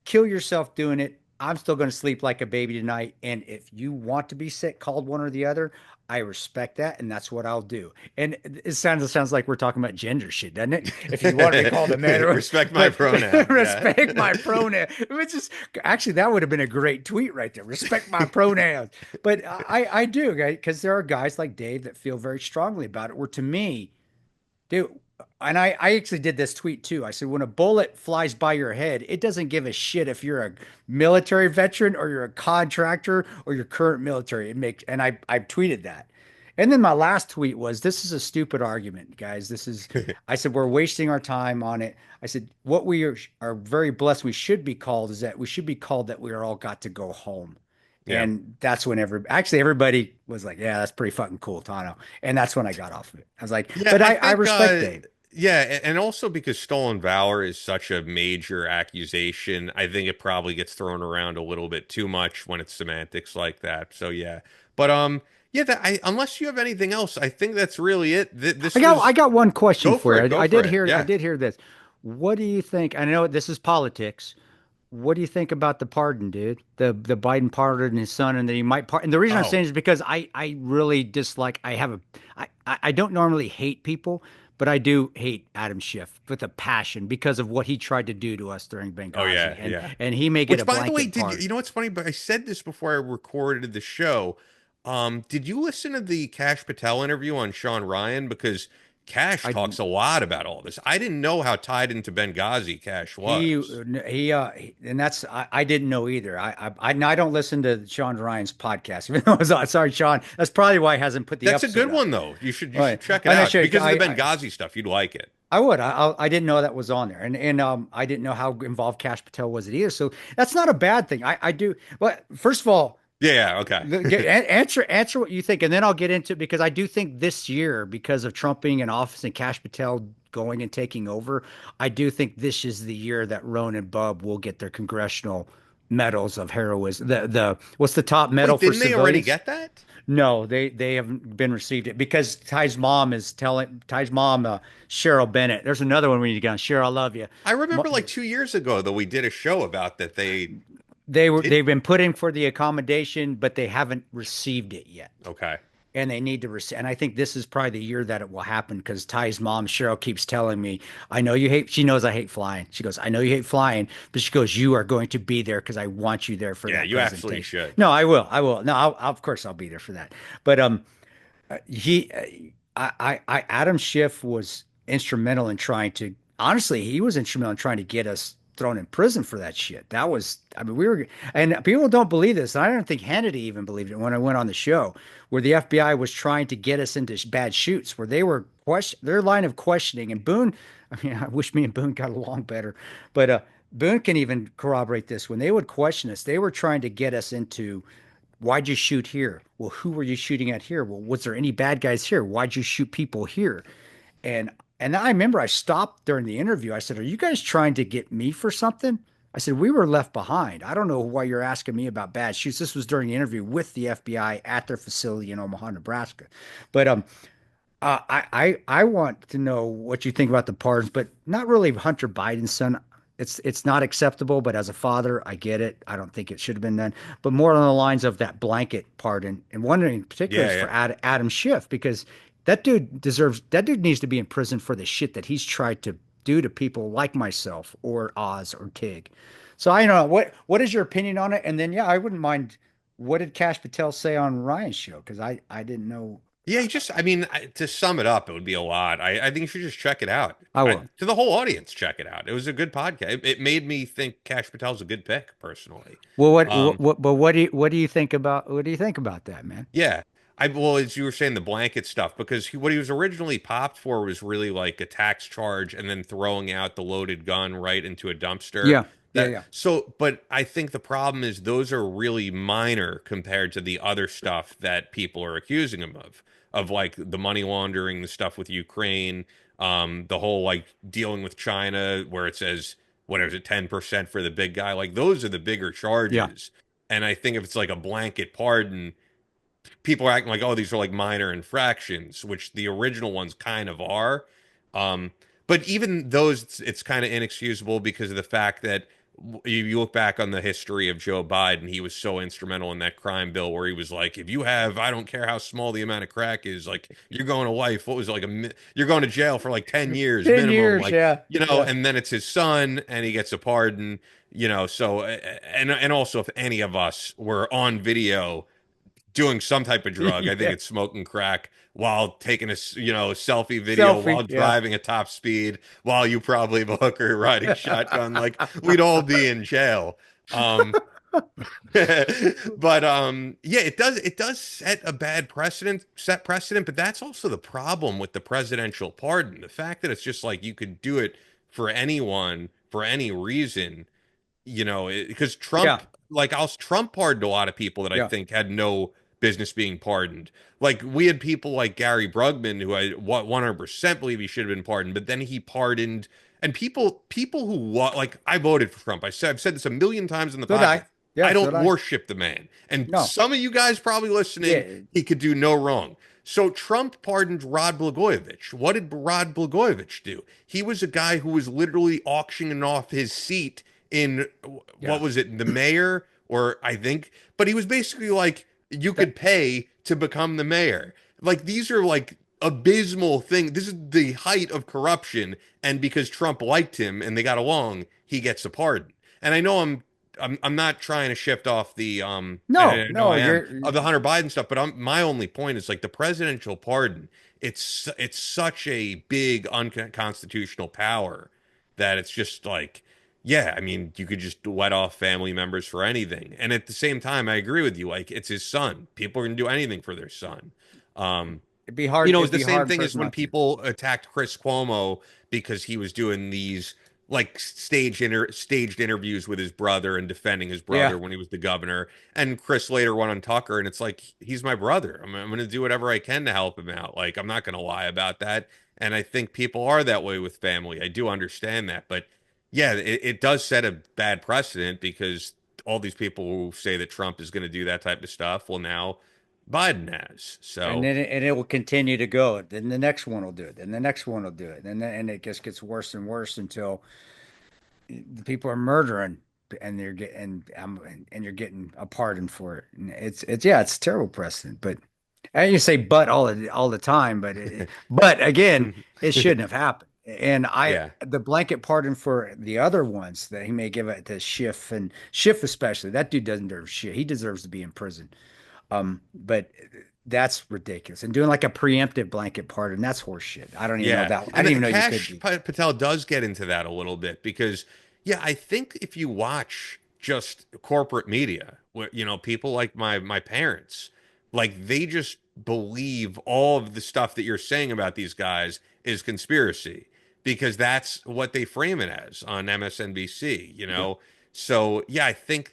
kill yourself doing it. I'm still going to sleep like a baby tonight. And if you want to be sick, called one or the other, I respect that, and that's what I'll do. And it sounds like we're talking about gender shit, doesn't it? If you want to be called a man, or, respect my but pronoun. Yeah. respect my pronoun. Which is actually that would have been a great tweet right there. Respect my pronouns. But I do, because there are guys like Dave that feel very strongly about it. Where to me, dude, and I actually did this tweet too. I said, when a bullet flies by your head, it doesn't give a shit if you're a military veteran or you're a contractor or your current military. It makes, and I tweeted that. And then my last tweet was, this is a stupid argument, guys. I said, we're wasting our time on it. I said, what are very blessed we should be called is that we should be called that we are all got to go home. Yeah. And that's when everybody was like, yeah, that's pretty fucking cool, Tano. And that's when I got off of it. I was like, Yeah, but I I think respect Dave. yeah, and also because stolen valor is such a major accusation, I think it probably gets thrown around a little bit too much when it's semantics like that. So yeah. But yeah, unless you have anything else, I think that's really it. This was I got one question go for for it, you. go for it. I Yeah. did hear this. What do you think? I know this is politics. What do you think about the pardon, dude? The Biden pardoned his son, and that he might pardon. And the reason I'm Oh, saying is because I really dislike. I don't normally hate people, but I do hate Adam Schiff with a passion because of what he tried to do to us during oh Benghazi, yeah, yeah. and he may get a Which, by the way, blanket pardon. you know what's funny? But I said this before I recorded the show. Did you listen to the Cash Patel interview on Sean Ryan? Because Cash I talks a lot about all this. I didn't know how tied into Benghazi Cash He was. and that's I didn't know either. I don't listen to Sean Ryan's podcast. Even though it was on. Sorry, Sean. That's probably why he hasn't put the That's a episode good up. one, though. You should Right. check it I'm not out sure. because of the Benghazi stuff. You'd like it. I would. I didn't know that was on there, and I didn't know how involved Cash Patel was it either. So that's not a bad thing. I do. But first of all, Yeah, okay. answer what you think, and then I'll get into it because I do think this year, because of Trump being in office and Cash Patel going and taking over, I do think this is the year that Roan and Bub will get their congressional medals of heroism. The what's the top medal Wait, for didn't they already civilians? get that? No, they haven't been received it because Ty's mom, Cheryl Bennett. There's another one we need to get on. Cheryl, I love you. I remember like 2 years ago though we did a show about that. They've been put in for the accommodation, but they haven't received it yet. Okay. And they need to receive. And I think this is probably the year that it will happen because Ty's mom, Cheryl, keeps telling me, I know you hate, she knows I hate flying. She goes, I know you hate flying, but she goes, you are going to be there because I want you there for Yeah, that you absolutely presentation. should. No, I will. I will. No, of course I'll be there for that. But he, Adam Schiff was instrumental in trying to, honestly, he was instrumental in trying to get us thrown in prison for that shit. That was, I mean, we were, and people don't believe this. And I don't think Hannity even believed it when I went on the show, where the FBI was trying to get us into bad shoots, where they were their line of questioning. And Boone, I mean, I wish me and Boone got along better, but Boone can even corroborate this. When they would question us, they were trying to get us into, why'd you shoot here? Well, who were you shooting at here? Well, was there any bad guys here? Why'd you shoot people here? And and I remember I stopped during the interview. I said, "Are you guys trying to get me for something?" I said, "We were left behind. I don't know why you're asking me about bad shoots." This was during the interview with the FBI at their facility in Omaha, Nebraska. But I want to know what you think about the pardons, but not really Hunter Biden's son. It's not acceptable, but as a father, I get it. I don't think it should have been done, but more on the lines of that blanket pardon, and one in particular Yeah, is for yeah. Adam Schiff, because that dude needs to be in prison for the shit that he's tried to do to people like myself or Oz or Tig. So I don't know what is your opinion on it, and then yeah, I wouldn't mind. What did Cash Patel say on Ryan's show? Because I didn't know. Yeah, I mean, to sum it up, it would be a lot. I think you should just check it out. I will. To the whole audience, check it out. It was a good podcast. It made me think Cash Patel's a good pick, personally. Well, Um, but what do you think about that, man? yeah. Well, as you were saying, the blanket stuff, because what he was originally popped for was really like a tax charge and then throwing out the loaded gun right into a dumpster. Yeah, yeah, yeah. But I think the problem is those are really minor compared to the other stuff that people are accusing him of like the money laundering, the stuff with Ukraine, the whole like dealing with China, where it says, whatever is it, 10% for the big guy. Like those are the bigger Yeah. charges. And I think if it's like a blanket pardon, people are acting like, oh, these are like minor infractions, which the original ones kind of are. Um, but even those, it's kind of inexcusable because of the fact that you look back on the history of Joe Biden, he was so instrumental in that crime bill where he was like, if you have, I don't care how small the amount of crack is, like you're going to life. What was it, like you're going to jail for like 10 years 10 minimum, years, like, yeah. Yeah. and then it's his son and he gets a pardon, so, and also if any of us were on video doing some type of drug. I think Yeah. it's smoking crack while taking a selfie video while Selfie, yeah. driving at top speed while you probably have a hooker riding shotgun. Like we'd all be in jail. Um, but yeah, it does set precedent, but that's also the problem with the presidential pardon. The fact that it's just like you could do it for anyone for any reason, because Yeah. Trump pardoned a lot of people that I Yeah. think had no business being pardoned. Like we had people like Gary Brugman, who I 100% believe he should have been pardoned, but then he pardoned, and people who like I voted for Trump. I've said this a million times in the So did I. podcast. Yeah, I so don't did I. worship the man, and No. some of you guys probably listening, Yeah. he could do no wrong. So Trump pardoned Rod Blagojevich. What did Rod Blagojevich do? He was a guy who was literally auctioning off his seat in Yeah. what was it, the mayor, or I think, but he was basically like, you That, could pay to become the mayor. Like these are like abysmal thing. This is the height of corruption, and because Trump liked him and they got along, he gets a pardon. And I know I'm not trying to shift off the no, I know no, I am, you're of the Hunter Biden stuff, but my only point is like the presidential pardon. It's such a big unconstitutional power that it's just like, yeah, I mean, you could just let off family members for anything. And at the same time, I agree with you. Like, it's his son. People are going to do anything for their son. Um, it's it'd the be same hard thing for as us when not to. people attacked Chris Cuomo because he was doing these like staged interviews with his brother and defending his Yeah. brother when he was the governor. And Chris later went on Tucker, and it's like, he's my brother. I'm going to do whatever I can to help him out. Like, I'm not going to lie about that. And I think people are that way with family. I do understand that, but yeah, it does set a bad precedent because all these people who say that Trump is going to do that type of stuff, well, now Biden has. And So then it will continue to go. Then the next one will do it. Then the next one will do it. And it just gets worse and worse until the people are murdering, and they're getting and you're getting a pardon for it. And it's yeah, it's terrible precedent. But and you say but all the time, but again, it shouldn't have happened. And yeah, the blanket pardon for the other ones that he may give it to Schiff, and Schiff especially, that dude doesn't deserve shit. He deserves to be in prison. But that's ridiculous. And doing like a preemptive blanket pardon, that's horse shit. I don't even know yeah. that. I And didn't then even know you could Cash be. Patel does get into that a little bit because Yeah, I think if you watch just corporate media, people like my parents, like they just believe all of the stuff that you're saying about these guys is conspiracy because that's what they frame it as on MSNBC, you Yeah. know? So, yeah, I think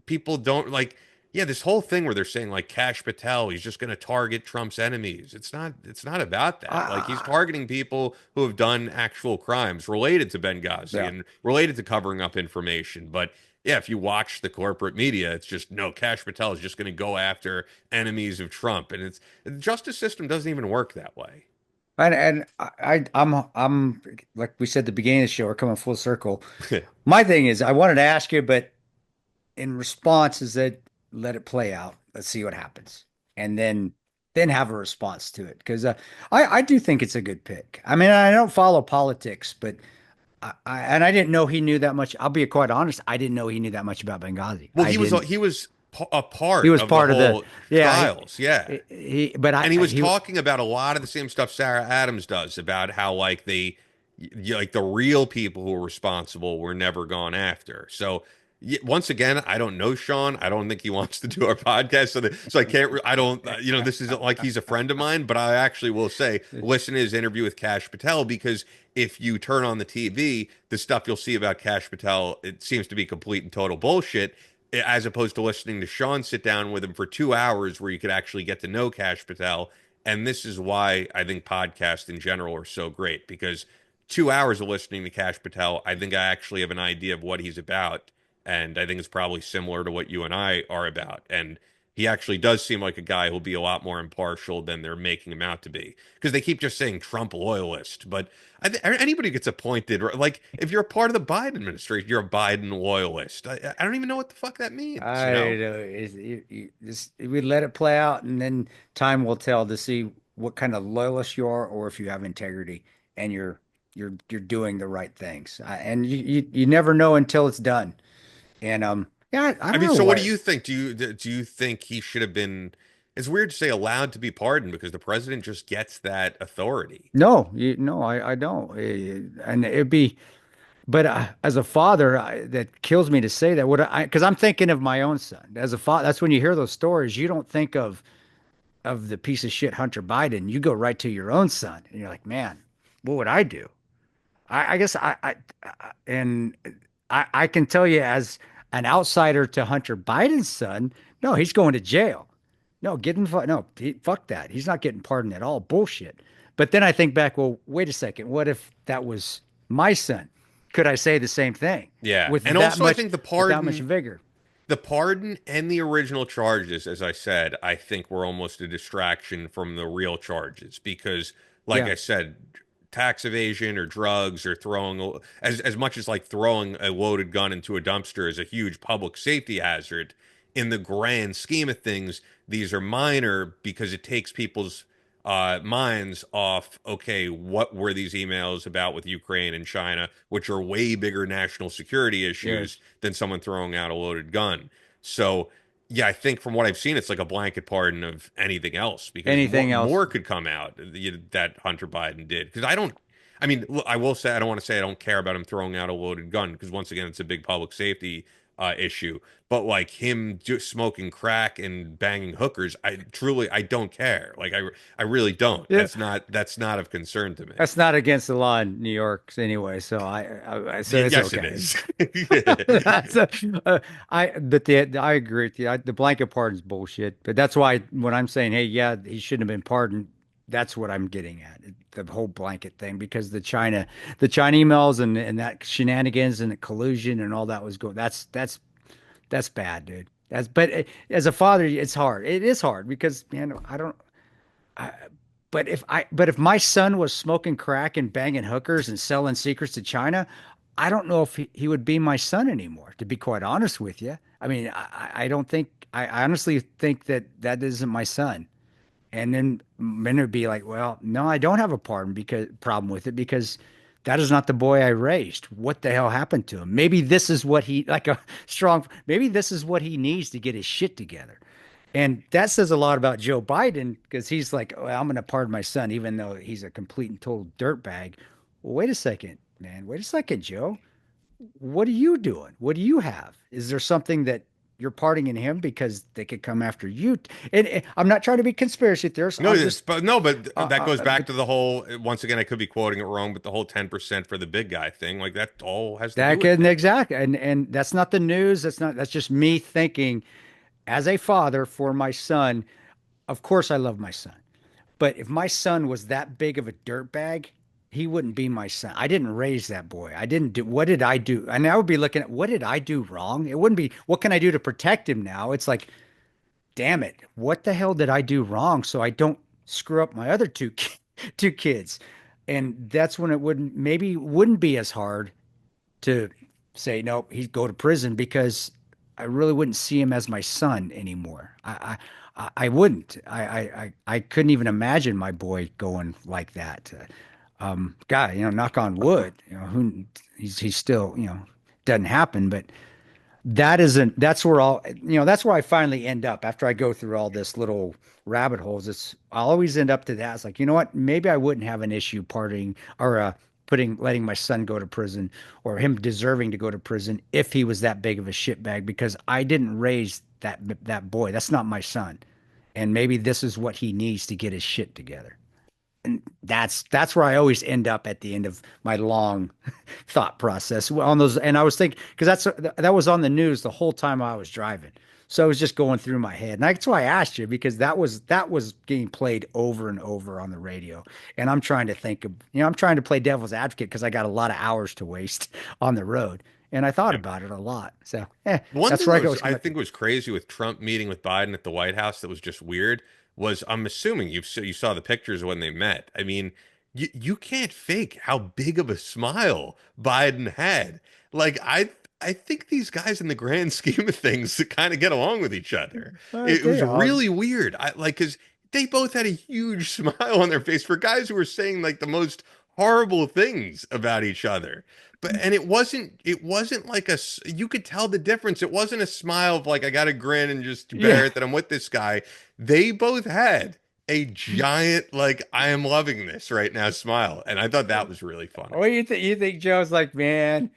people don't like yeah, this whole thing where they're saying like Kash Patel, he's just going to target Trump's enemies. It's not about that. Like he's I, targeting people who have done actual crimes related to Benghazi yeah. and related to covering up information. But yeah, if you watch the corporate media, it's just no, Kash Patel is just going to go after enemies of Trump. And it's the justice system doesn't even work that way. I'm like we said at the beginning of the show, we're coming full circle. My thing is, I wanted to ask you, but in response is that let it play out. Let's see what happens, and then have a response to it because I do think it's a good pick. I mean, I don't follow politics, but and I didn't know he knew that much. I'll be quite honest, I didn't know he knew that much about Benghazi. Well, I didn't. he was a He part was of the part of the whole yeah. trials. Yeah. But And he was he talking about a lot of the same stuff Sarah Adams does about how like like the real people who were responsible were never gone after. So once again, I don't know Sean. I don't think he wants to do our podcast, so I can't. I don't. This isn't like he's a friend of mine, but I actually will say listen to his interview with Kash Patel because if you turn on the TV, the stuff you'll see about Kash Patel it seems to be complete and total bullshit as opposed to listening to Sean sit down with him for 2 hours where you could actually get to know Kash Patel. And this is why I think podcasts in general are so great because 2 hours of listening to Kash Patel, I think I actually have an idea of what he's about. And I think it's probably similar to what you and I are about. And he actually does seem like a guy who'll be a lot more impartial than they're making him out to be. Because they keep just saying Trump loyalist. But anybody gets appointed, like if you're a part of the Biden administration, you're a Biden loyalist. I don't even know what the fuck that means, I you know? know we let it play out, and then time will tell to see what kind of loyalist you are, or if you have integrity and you're doing the right things. And you never know until it's done. And yeah, I I don't mean, know so what do what. you think? Do you think he should have been? It's weird to say allowed to be pardoned because the president just gets that authority. No, no, I don't. And it'd be, but as a father, that kills me to say that. What I because I'm thinking of my own son as a father. That's when you hear those stories, you don't think of the piece of shit Hunter Biden. You go right to your own son, and you're like, man, what would I do? I guess and I can tell you as an outsider to Hunter Biden's son, no, he's going to jail. No, no, fuck that. He's not getting pardoned at all. Bullshit. But then I think back, well, wait a second. What if that was my son? Could I say the same thing Yeah, with and that also I much think with that much vigor? the pardon and the original charges, as I said, I think were almost a distraction from the real charges because, like Yeah. I said, tax evasion or drugs or throwing as much as like throwing a loaded gun into a dumpster is a huge public safety hazard. In the grand scheme of things, these are minor because it takes people's minds off, okay, what were these emails about with Ukraine and China, which are way bigger national security issues Yes. than someone throwing out a loaded gun. So, yeah, I think from what I've seen, it's like a blanket pardon of anything else because Anything else? more could come out that Hunter Biden did. Because I don't, I mean, I will say, I don't want to say I don't care about him throwing out a loaded gun because once again, it's a big public safety issue. But like him just smoking crack and banging hookers, I don't care. Like I really don't. Yeah. That's not of concern to me. That's not against the law in New York anyway, so so it's Yes, it okay. is. That's but I agree with you. The blanket pardon's bullshit. But that's why when I'm saying, hey, yeah, he shouldn't have been pardoned, that's what I'm getting at. The whole blanket thing, because the China emails and that shenanigans and the collusion and all that was going. That's bad, dude. As a father, it's hard. It is hard because man, I don't. I, but if my son was smoking crack and banging hookers and selling secrets to China, I don't know if he would be my son anymore, to be quite honest with you. I mean, I don't think I honestly think that isn't my son. And then it'd be like, well, no, I don't have a problem with it because that is not the boy I raised. What the hell happened to him? Maybe this is what he like a strong. Maybe this is what he needs to get his shit together. And that says a lot about Joe Biden because he's like, well, I'm going to pardon my son, even though he's a complete and total dirtbag. Well, wait a second, man. Wait a second, Joe. what are you doing? What do you have? Is there something that you're parting in him because they could come after you? And I'm not trying to be conspiracy theorist. No, I'm just, but that goes back but to the whole. Once again, I could be quoting it wrong, but the whole 10% for the big guy thing, like that, all has to do that with can it. exactly, and that's not the news. That's just me thinking as a father for my son. Of course, I love my son. But if my son was that big of a dirtbag, he wouldn't be my son. I didn't raise that boy. I didn't do, what did I do? And I would be looking at, what did I do wrong? It wouldn't be, what can I do to protect him now? It's like, damn it, what the hell did I do wrong so I don't screw up my other two kids? And that's when it wouldn't be as hard to say, no, he'd go to prison because I really wouldn't see him as my son anymore. I wouldn't. I couldn't even imagine my boy going like that. God, knock on wood, he's still, doesn't happen, but that's where I finally end up after I go through all this little rabbit holes. I always end up to that. It's like, you know what? Maybe I wouldn't have an issue parting or letting my son go to prison or him deserving to go to prison if he was that big of a shitbag because I didn't raise that boy. That's not my son. And maybe this is what he needs to get his shit together. And that's where I always end up at the end of my long thought process on those. And I was thinking because that was on the news the whole time I was driving, so it was just going through my head. And that's why I asked you because that was getting played over and over on the radio. And I'm trying to think of I'm trying to play devil's advocate because I got a lot of hours to waste on the road. And I thought Yeah. about it a lot. So One that's thing where that I go. I think was crazy with Trump meeting with Biden at the White House that was just weird was I'm assuming you saw the pictures when they met. I mean, you can't fake how big of a smile Biden had. Like I think these guys in the grand scheme of things kind of get along with each other. It They was are. really weird. I like because they both had a huge smile on their face for guys who were saying like the most horrible things about each other. But and it wasn't like you could tell the difference. It wasn't a smile of like I got to grin and just bear Yeah. it that I'm with this guy. They both had a giant like I am loving this right now smile, and I thought that was really funny. What do you think? You think Joe's like, man,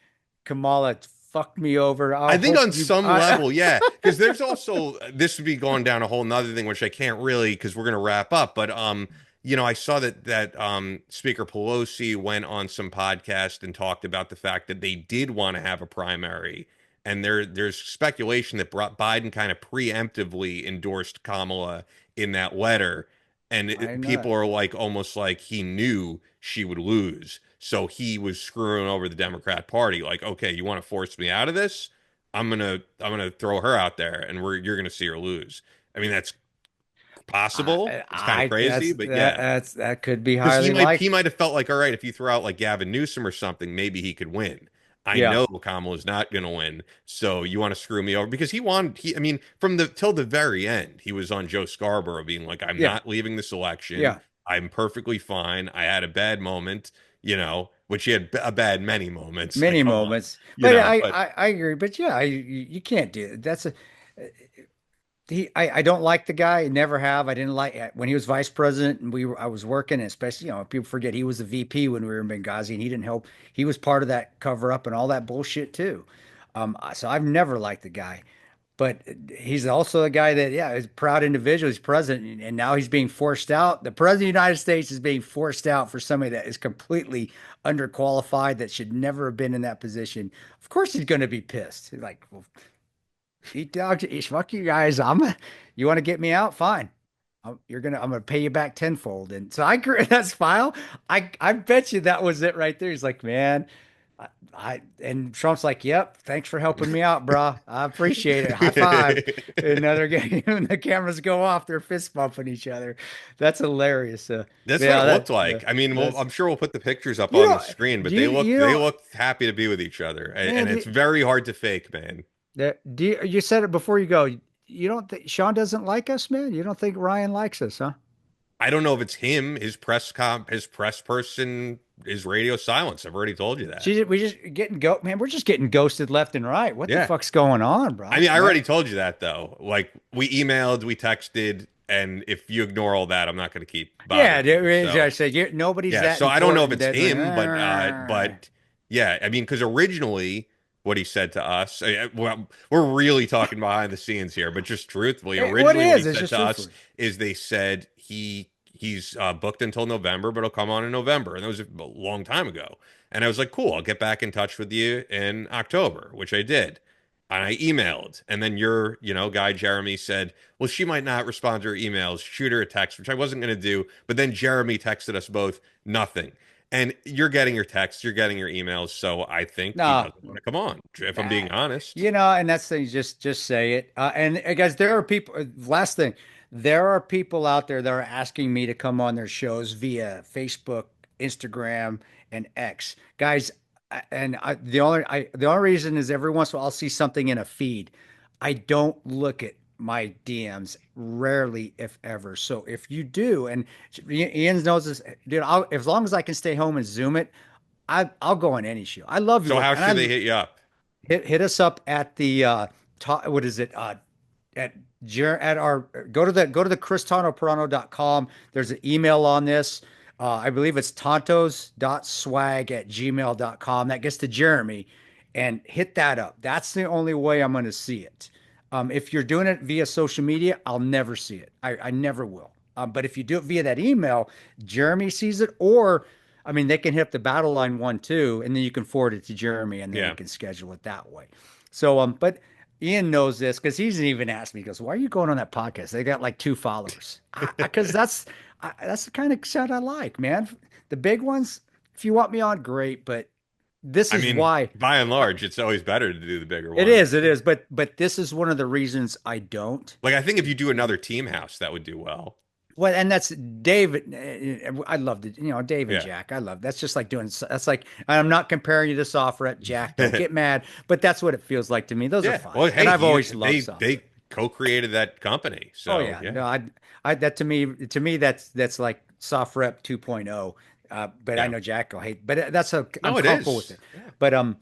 Kamala fucked me over. I I think hope on you. some level, yeah, because there's also this would be going down a whole nother thing, which I can't really because we're gonna wrap up. But I saw that Speaker Pelosi went on some podcast and talked about the fact that they did want to have a primary, and there's speculation that Biden kind of preemptively endorsed Kamala in that letter, and I know. people are like almost like he knew she would lose. So he was screwing over the Democrat Party. Like, okay, you want to force me out of this? I'm gonna throw her out there, and you're gonna see her lose. I mean, that's possible. It's kind of crazy, but yeah, that could be because he highly might he likely. might have felt like, all right, if you throw out like Gavin Newsom or something, maybe he could win. I Yeah, know Kamala's not going to win, so you want to screw me over because I mean, from the till the very end, he was on Joe Scarborough being like, I'm yeah, not leaving this election. yeah. I'm perfectly fine. I had a bad moment, which he had a bad many moments. Like, Many come on, moments, but but I agree. But yeah, you can't do it. I don't like the guy. Never have. I didn't like when he was vice president and I was working, and especially, people forget he was the VP when we were in Benghazi and he didn't help. He was part of that cover up and all that bullshit too. So I've never liked the guy, but he's also a guy that, yeah, is a proud individual. He's president and now he's being forced out. The president of the United States is being forced out for somebody that is completely underqualified that should never have been in that position. Of course he's going to be pissed. He's like, well, eat dog, fuck you guys. You want to get me out? Fine. I'm gonna pay you back tenfold. And so I agree. That's file. I bet you that was it right there. He's like, man, and Trump's like, yep, thanks for helping me out, bro. I appreciate it. High five. Another game. And the cameras go off. They're fist bumping each other. That's hilarious. that's what Yeah, it looked like. I mean, that's I'm sure we'll put the pictures up you on the know, screen, but do they you look you they know, look happy to be with each other, and man, it's very hard to fake, man. you said it before you go. You don't think Sean doesn't like us, man? You don't think Ryan likes us, huh? I don't know if it's him, his press person, his radio silence. I've already told you that. We just getting man. We're just getting ghosted left and right. What the Yeah. fuck's going on, bro? I mean, I already told you that though. Like we emailed, we texted, and if you ignore all that, I'm not going to keep Yeah, bothering you. So I said nobody's yeah, that so I don't know if important. it's That him, but Yeah, I mean, because originally what he said to us, well, we're really talking behind the scenes here, but just truthfully, What it originally what he is, it's said just to us truthfully. is they said he's booked until November, but he'll come on in November, and that was a long time ago. And I was like, cool, I'll get back in touch with you in October, which I did. And I emailed, and then your, guy Jeremy said, well, she might not respond to her emails. Shoot her a text, which I wasn't going to do. But then Jeremy texted us both nothing. And you're getting your texts, you're getting your emails, so I think he No, doesn't want to come on, if I'm nah, being honest. and that's the thing. Just say it. And guys, there are people. Last thing, there are people out there that are asking me to come on their shows via Facebook, Instagram, and X. Guys, the only reason is every once in a while I'll see something in a feed. I don't look at my DMs rarely, if ever. So if you do, and Ian knows this, dude, as long as I can stay home and Zoom it, I'll go on any show. I love your So work, how and should they hit you up? hit us up at the what is it? At at our go to the christanoperano.com. There's an email on this. I believe it's tontos.swag@gmail.com. That gets to Jeremy, and hit that up. That's the only way I'm going to see it. If you're doing it via social media, I'll never see it. I never will. But if you do it via that email, Jeremy sees it, or I mean, they can hit up the battle line one too, and then you can forward it to Jeremy, and then we Yeah. can schedule it that way. So, but Ian knows this because he's even asked me. He goes, "Why are you going on that podcast? They got like 2 followers." Because that's the kind of shit I like, man. The big ones, if you want me on, great. But this I is mean, why by and large, it's always better to do the bigger it ones. is. It is. But this is one of the reasons I don't. Like, I think if you do another team house, that would do well. Well, and that's David. I love it. Dave and Yeah. Jack. I love that's just like doing. That's like I'm not comparing you to Software Jack. Don't get mad, but that's what it feels like to me. Those are Yeah. fun, Well, and hey, I've always loved they Software. co-created that company. Oh So, yeah, yeah. no, I that to me that's like Soft Rep 2.0. But I Yeah. know Jack will hate, but that's I'm No, it comfortable with is. it. Yeah.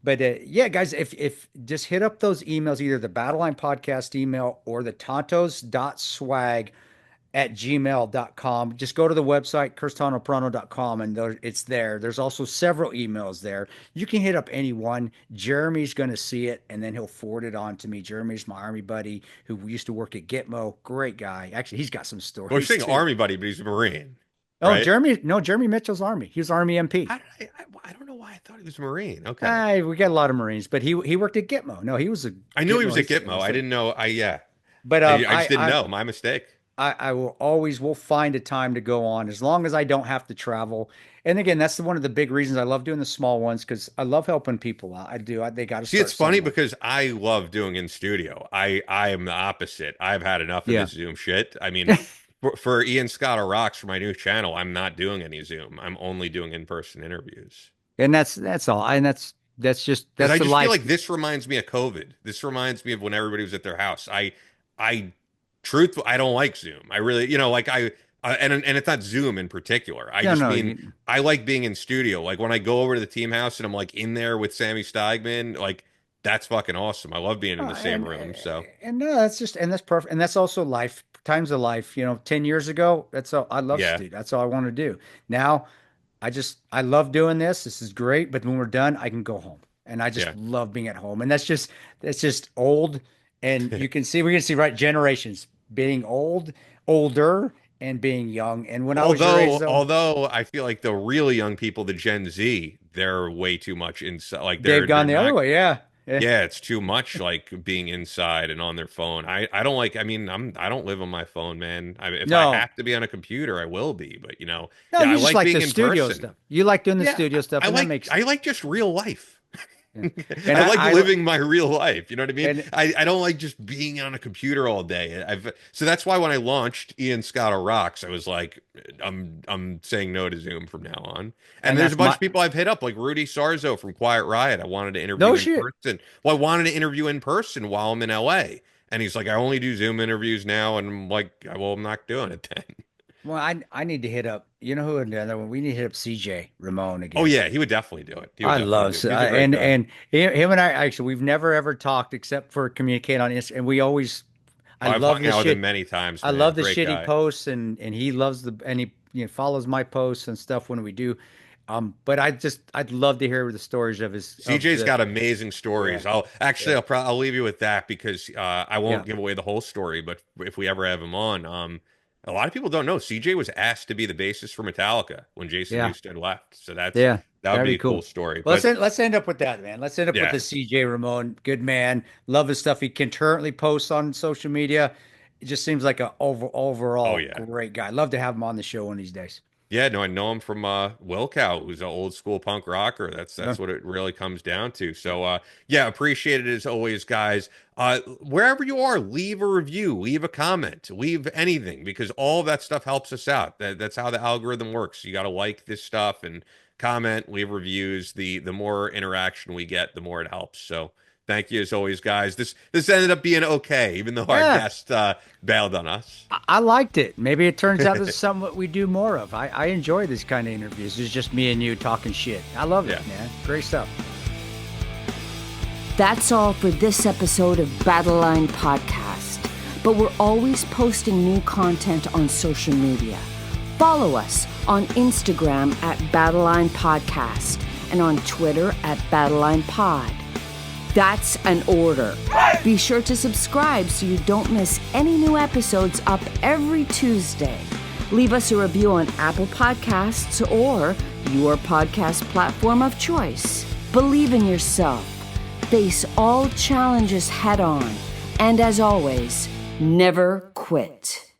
But yeah, guys, if just hit up those emails, either the Battle Line podcast email or the tontos.swag@gmail.com. Just go to the website, kirstanoprano.com, and it's there. There's also several emails there. You can hit up any one. Jeremy's going to see it, and then he'll forward it on to me. Jeremy's my Army buddy who used to work at Gitmo. Great guy. Actually, he's got some Well, you're stories saying too. Army buddy, but he's a Marine, Oh, right? Jeremy, no, Jeremy Mitchell's Army. He was Army MP. How did I don't know why I thought he was a Marine. Okay. We got a lot of Marines, but he worked at Gitmo. No, he was a I knew he was Gitmo. at Gitmo. I didn't know. Yeah. But I just didn't know. My mistake. I will find a time to go on as long as I don't have to travel. And again, that's one of the big reasons I love doing the small ones because I love helping people out. I do. They got to See, start it's funny somewhere. because I love doing in studio. I am the opposite. I've had enough of Yeah. this Zoom shit. I mean, for Ian Scott or Rocks for my new channel, I'm not doing any Zoom. I'm only doing in-person interviews. And that's all. And that's just Because that's I the just feel life. like this reminds me of COVID. This reminds me of when everybody was at their house. I truthful, I don't like Zoom. I really, like and it's not Zoom in particular. I No, just no. mean I like being in studio. Like when I go over to the team house and I'm like in there with Sammy Steigman, like that's fucking awesome. I love being in the same room. So And no, that's perfect. And that's also life, times of life. 10 years ago, that's all I love yeah, to do. That's all I want to do. Now, I love doing this. This is great. But when we're done, I can go home. And I just yeah. love being at home. And that's just old. And we can see right generations being older and being young. And when I was your age, though, Although I feel like the really young people, the Gen Z, they're way too much inside. Like they've they're gone the other not. way. Yeah. Yeah. Yeah, it's too much like being inside and on their phone. I don't like. I mean, I don't live on my phone, man. If I No, have to be on a computer, I will be. But no, yeah, I you just like like being the in studio person. stuff. You like doing the Yeah, studio stuff, I and that like makes I like just real life. yeah. And I like I living my real life. You know what I mean? and I don't like just being on a computer all day. So that's why when I launched Ian Scott or Rocks, I was like, I'm saying no to Zoom from now on. And and there's a that's bunch my of people I've hit up, like Rudy Sarzo from Quiet Riot. I wanted to interview no in shit. person. Well, I wanted to interview in person while I'm in LA. And he's like, I only do Zoom interviews now. And I'm like, well, I'm not doing it then. Well, I need to hit up. You know who another one? We need to hit up CJ Ramon Oh again. yeah, he would definitely do it. He would I definitely love do it. He's a great guy. and him and I actually we've never ever talked except for communicate on Instagram. And we always I Oh, I've love hung the out with him shit. many times, I man. love the Great shit he guy. posts and he loves the and he follows my posts and stuff when we do. But I'd love to hear the stories of his. CJ's got amazing stories. Yeah. I'll leave you with that because I won't Yeah. give away the whole story. But if we ever have him on, a lot of people don't know CJ was asked to be the bassist for Metallica when Jason Yeah. Newsted left. So that Yeah. would That'd be be a cool cool. story. Well, But let's end up with that, man. Let's end up with yeah, the CJ Ramon. Good man. Love his stuff. He can currently post on social media. It just seems like a oh overall yeah. great guy. Love to have him on the show one of these days. Yeah, no, I know him from Wilkow, who's an old school punk rocker. Yeah. That's what it really comes down to. So yeah, appreciate it as always, guys. Wherever you are, leave a review, leave a comment, leave anything because all that stuff helps us out. That's how the algorithm works. You got to like this stuff and comment, leave reviews. The more interaction we get, the more it helps. So thank you as always, guys. This ended up being okay, even though our Yeah. guest bailed on us. I liked it. Maybe it turns out this is something that we do more of. I enjoy these kind of interviews. It's just me and you talking shit. I love it, Yeah. man. Great stuff. That's all for this episode of Battle Line Podcast. But we're always posting new content on social media. Follow us on Instagram at Battle Line Podcast and on Twitter at Battle Line Pod. That's an order. Be sure to subscribe so you don't miss any new episodes up every Tuesday. Leave us a review on Apple Podcasts or your podcast platform of choice. Believe in yourself. Face all challenges head on. And as always, never quit.